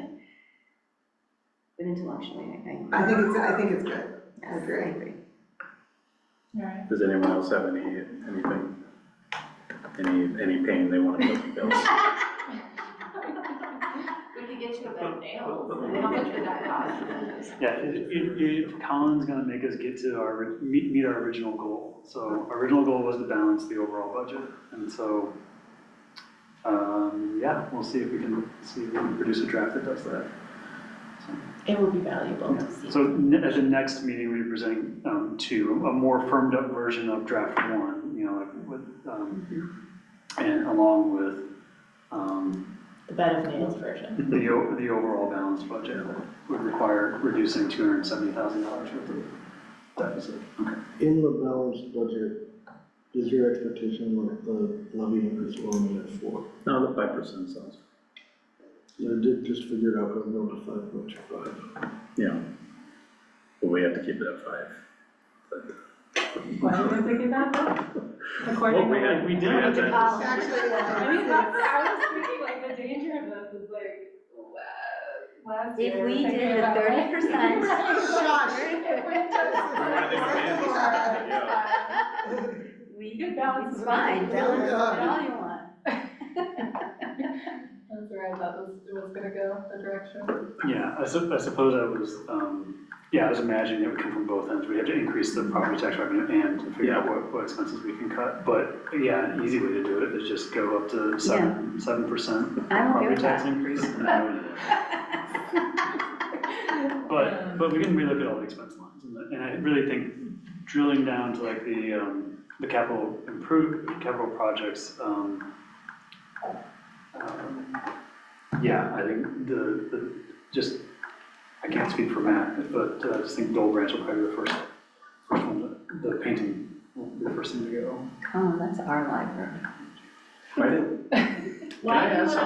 intellectually, I think it's good. I agree. All right. Does anyone else have anything, any pain they want to put in bills? We could get you a bed of nails, how much would that cost? Yeah, Colin's gonna make us get to meet our original goal. So our original goal was to balance the overall budget, and so, yeah, we'll see if we can produce a draft that does that. It will be valuable to see. So at the next meeting, we'll be presenting a more firmed up version of draft 1, like with, and along with The bed of nails version. the overall balanced budget that would require reducing $270,000 worth of deficit. Okay. In the balanced budget, is your expectation that the levy increase will remain at 4? No, the 5% sounds, I did just figure it out, I'm going to 5.25. yeah. But we have to keep it at 5. But- Why do we have to get that though? According Well, to. we did have that. Actually, I mean, I was thinking like the danger of this is like, last If year. we thinking did the about it. 30%. We could balance it's it. fine, balance it all you want. That's where I thought it was gonna go, the direction. Yeah, I suppose I was, I was imagining it would come from both ends. We have to increase the property tax revenue and figure out what expenses we can cut. But yeah, an easy way to do it is just go up to 7% I'm okay property with tax that. increase. But we can relook at all the expense lines. And I really think drilling down to like the capital projects, I think I can't speak for Matt, but I just think Dole Branch will probably be the first one, the painting will be the first thing to go. Oh, that's our library. Can I ask,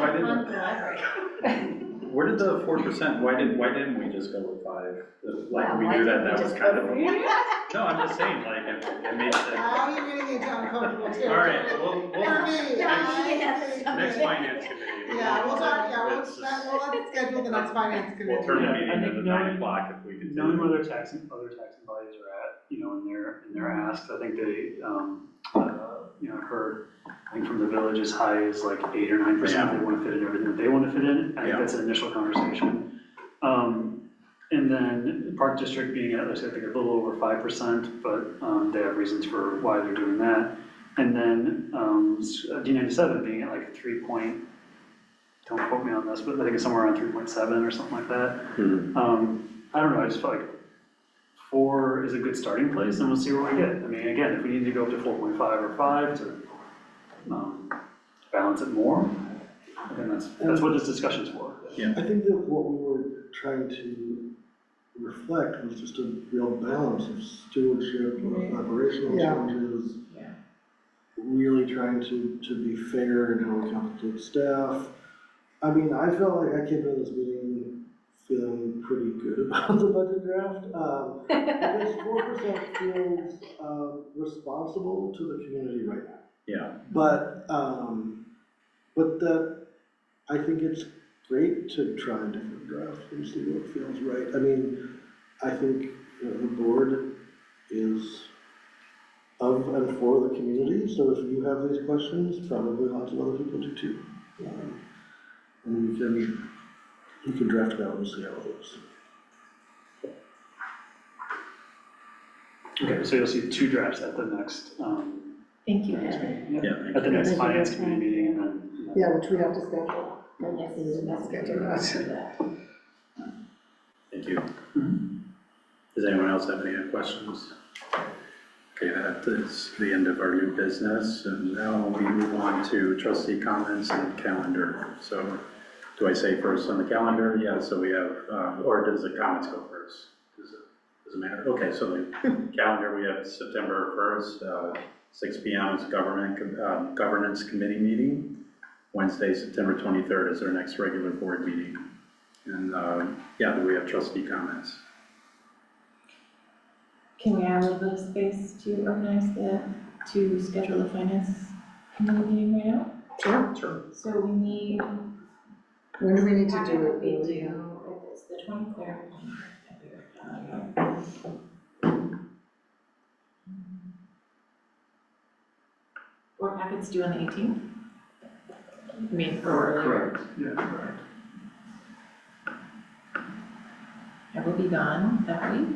where did the 4%, why didn't we just go with 5? Like, Wow, we why knew didn't that we was just kind go of, with no, I'm just saying, like, it made sense. Now you're getting into uncomfortable territory. All right, we'll, For me, next finance committee. Yeah, we'll talk, we'll It's just- schedule the next finance committee. We'll turn the Yeah, I meeting think into knowing- 9 o'clock if we can. Knowing where other taxing bodies are at, in their asks, I think they, I've heard, I think from the village as high as like 8 or 9%, they want to fit in everything that they want to fit in. I think that's an initial conversation. And then Park District being at, let's say, I think a little over 5%, but they have reasons for why they're doing that. And then D97 being at like 3 point, don't quote me on this, but I think it's somewhere around 3.7 or something like that. I don't know, I just felt like 4 is a good starting place, and we'll see where we get. I mean, again, if we need to go up to 4.5 or 5 to balance it more, then that's what this discussion's for. Yeah. I think that what we were trying to reflect was just a real balance of stewardship, of operational changes. Yeah. Really trying to be fair in how we compensate staff. I mean, I felt like I came into this meeting feeling pretty good about the budget draft. Because 4% feels responsible to the community right now. Yeah. But that, I think it's great to try different drafts and see what feels right. I mean, I think the board is of and for the community, so if you have these questions, probably lots of other people do too. And you can draft it out and see how it looks. Okay, so you'll see 2 drafts at the next, Thank you, next Heather. meeting. Yeah, At the next Thank you. finance committee meeting, and then. Yeah, which we have to schedule. Yes. Schedule that. Thank you. Does anyone else have any questions? Okay, that is the end of our new business, and now we move on to trustee comments and calendar. So do I say first on the calendar? Yeah, so we have, or does the comments go first? Does it matter? Okay, so the calendar, we have September 1st, 6 p.m. is governance committee meeting. Wednesday, September 23rd is our next regular board meeting. And do we have trustee comments? Can we add a little bit of space to to schedule the finance committee meeting right now? Sure. So we need. When do we need to do it? We do, it's the 23rd. Board packets due on the 18th? I mean, or earlier. Correct, yeah, correct. I will be gone that week,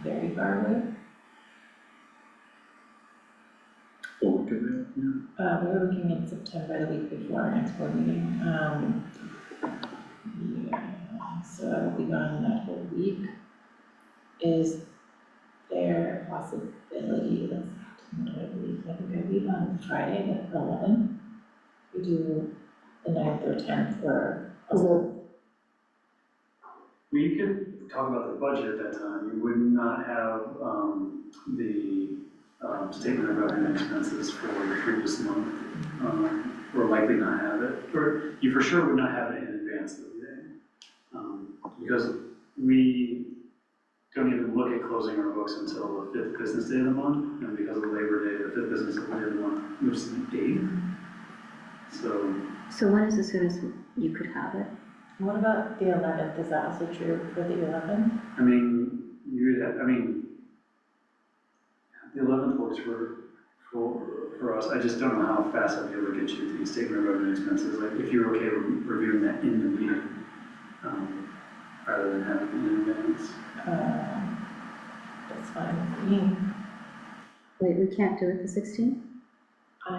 very far away. What we could do? We're looking at September, the week before our next board meeting. So I will be gone that whole week. Is there a possibility, I think I'll be on Friday at 11. We do the 9th or 10th for. We could talk about the budget at that time. You would not have the statement of revenue and expenses for the previous month, or likely not have it, or you for sure would not have it in advance of the meeting. Because we don't even look at closing our books until the 5th business day of the month, and because of Labor Day, the 5th business day of the month moves to the 8th. So So when is the soonest you could have it? What about the 11th? Is that also true for the 11th? I mean, the 11th works for us. I just don't know how fast I'll be able to get you the statement of revenue expenses. Like, if you're okay with reviewing that in the meeting, rather than having it in advance. That's fine with me. Wait, we can't do it the 16th? I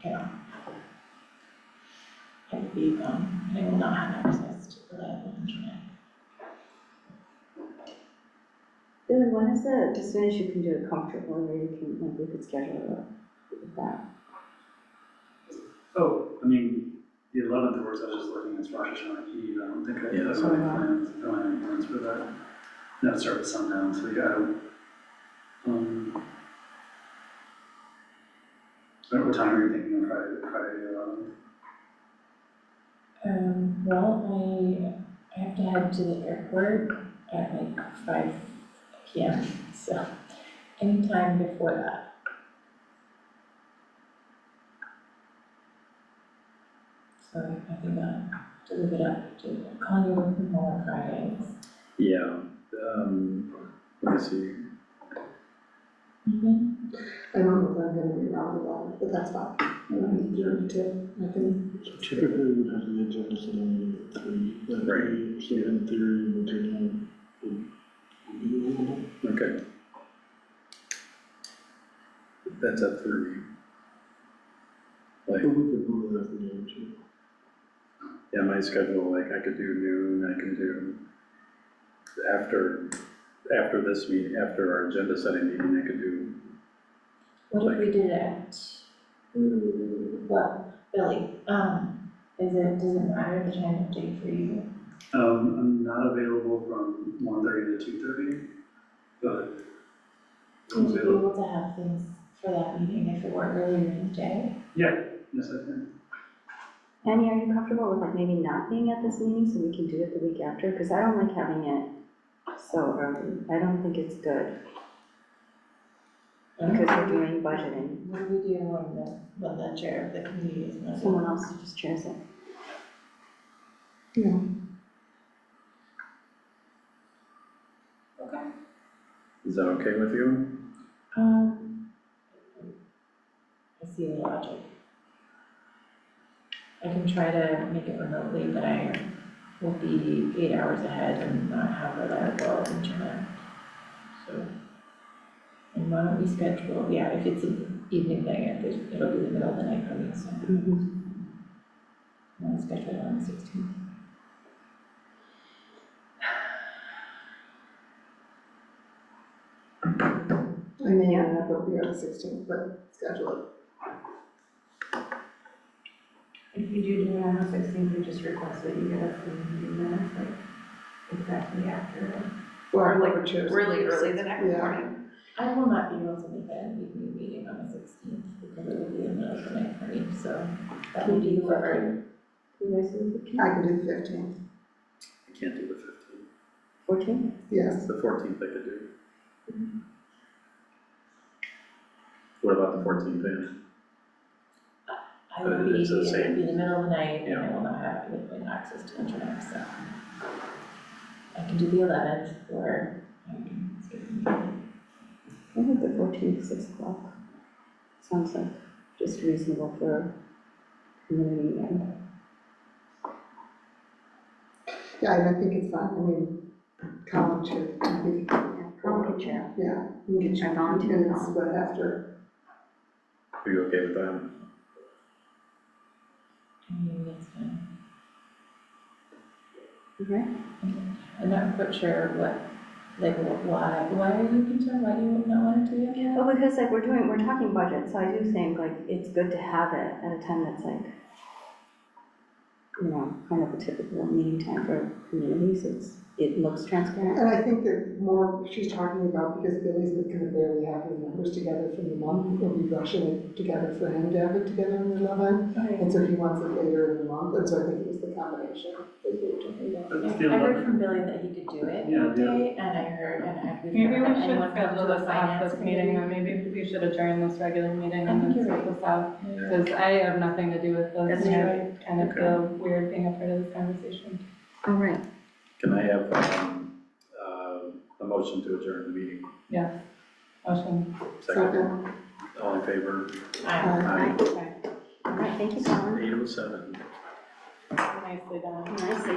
cannot. I will be gone, and I will not have access to reliable internet. Billy, when is it, as soon as you can do it comfortably, where you can, like, we could schedule it with that? Oh, I mean, the 11th works. I was just looking at Rosh Hashanah Eve. I don't think I have any plans. I don't have any plans for that. That starts at sundown, so yeah. What time are you thinking of Friday the 11th? Well, I have to head to the airport at like 5 p.m., so anytime before that. So I think to live it up to calling you work from home on Fridays. Yeah, let me see. I don't know if I'm gonna be around a lot, but that's fine. I don't need you to, I can. Typically, we would have the agenda set on at 3, Right. So in theory, we can, Okay. That's at 3. Like, but we could move that if we needed to. yeah, my schedule, like, I could do noon, I can do after this meeting, after our agenda setting meeting, I could do, What if we did it at, well, Billy, does it matter the time of day for you? I'm not available from 1:30 to 2:30, but Would you be able to have things for that meeting if it were earlier in the day? yeah, yes, I can. Annie, are you comfortable with, like, maybe not being at this meeting so we can do it the week after? Because I don't like having it so early. I don't think it's good. Because we're doing budgeting. What do we do when the chair of the committee is not? Someone else just chairs it. Yeah. Okay. is that okay with you? I see the logic. I can try to make it remotely, but I will be 8 hours ahead and not have reliable internet. So, and why don't we schedule, yeah, if it's an evening thing, it'll be the middle of the night for me, so. I want to schedule it on the 16th. I may not have to be on the 16th, but schedule it. If you do it on the 16th, we just request that you get us the meeting minutes, like, exactly after. Or like, whoever chooses. really early the next Yeah. morning. I will not be able to make an evening meeting on the 16th because it will be in the middle of the night for me, so that would be preferred. You guys do the 15th? I can do the 15th. I can't do the 15th. 14th? Yes. The 14th I could do. What about the 14th, then? I will be, It's the it'll same. be in the middle of the night and Yeah. I will not have access to internet, so. I can do the 11th or I can skip the meeting. I think the 14th, 6 o'clock. Sounds like just reasonable for a community and. Yeah, and I think it's fine. I mean, Colin should be, Colin can chair. yeah, you can get your Volunteer minutes, Colin. but after. Are you okay with that? That's fine. Okay. I'm not quite sure why are you concerned, why do you not want to do it? Well, because like we're talking budget, so I do think like it's good to have it at a time that's like, you know, kind of a typical meeting time for communities. It's it looks transparent. And I think that more she's talking about, because Billy's gonna barely have the numbers together from the month, we'll be rushing it together for him to have it together in the 11th. And so he wants it later in the month, and so I think it was the combination. I heard from Billy that he could do it Yeah, that day, and I heard, and we've Maybe never we had should anyone come schedule to the this off finance this meeting, committee. then maybe we should adjourn this regular meeting I and think then you're sort this out. Because I have nothing to do with this, That's and I right. kind of Okay. feel weird being a part of this conversation. All right, Can I have a motion to adjourn the meeting? Yes, motion. Second. All in favor? all right, thank you, Colin. 8:07. Nicely done. Nicely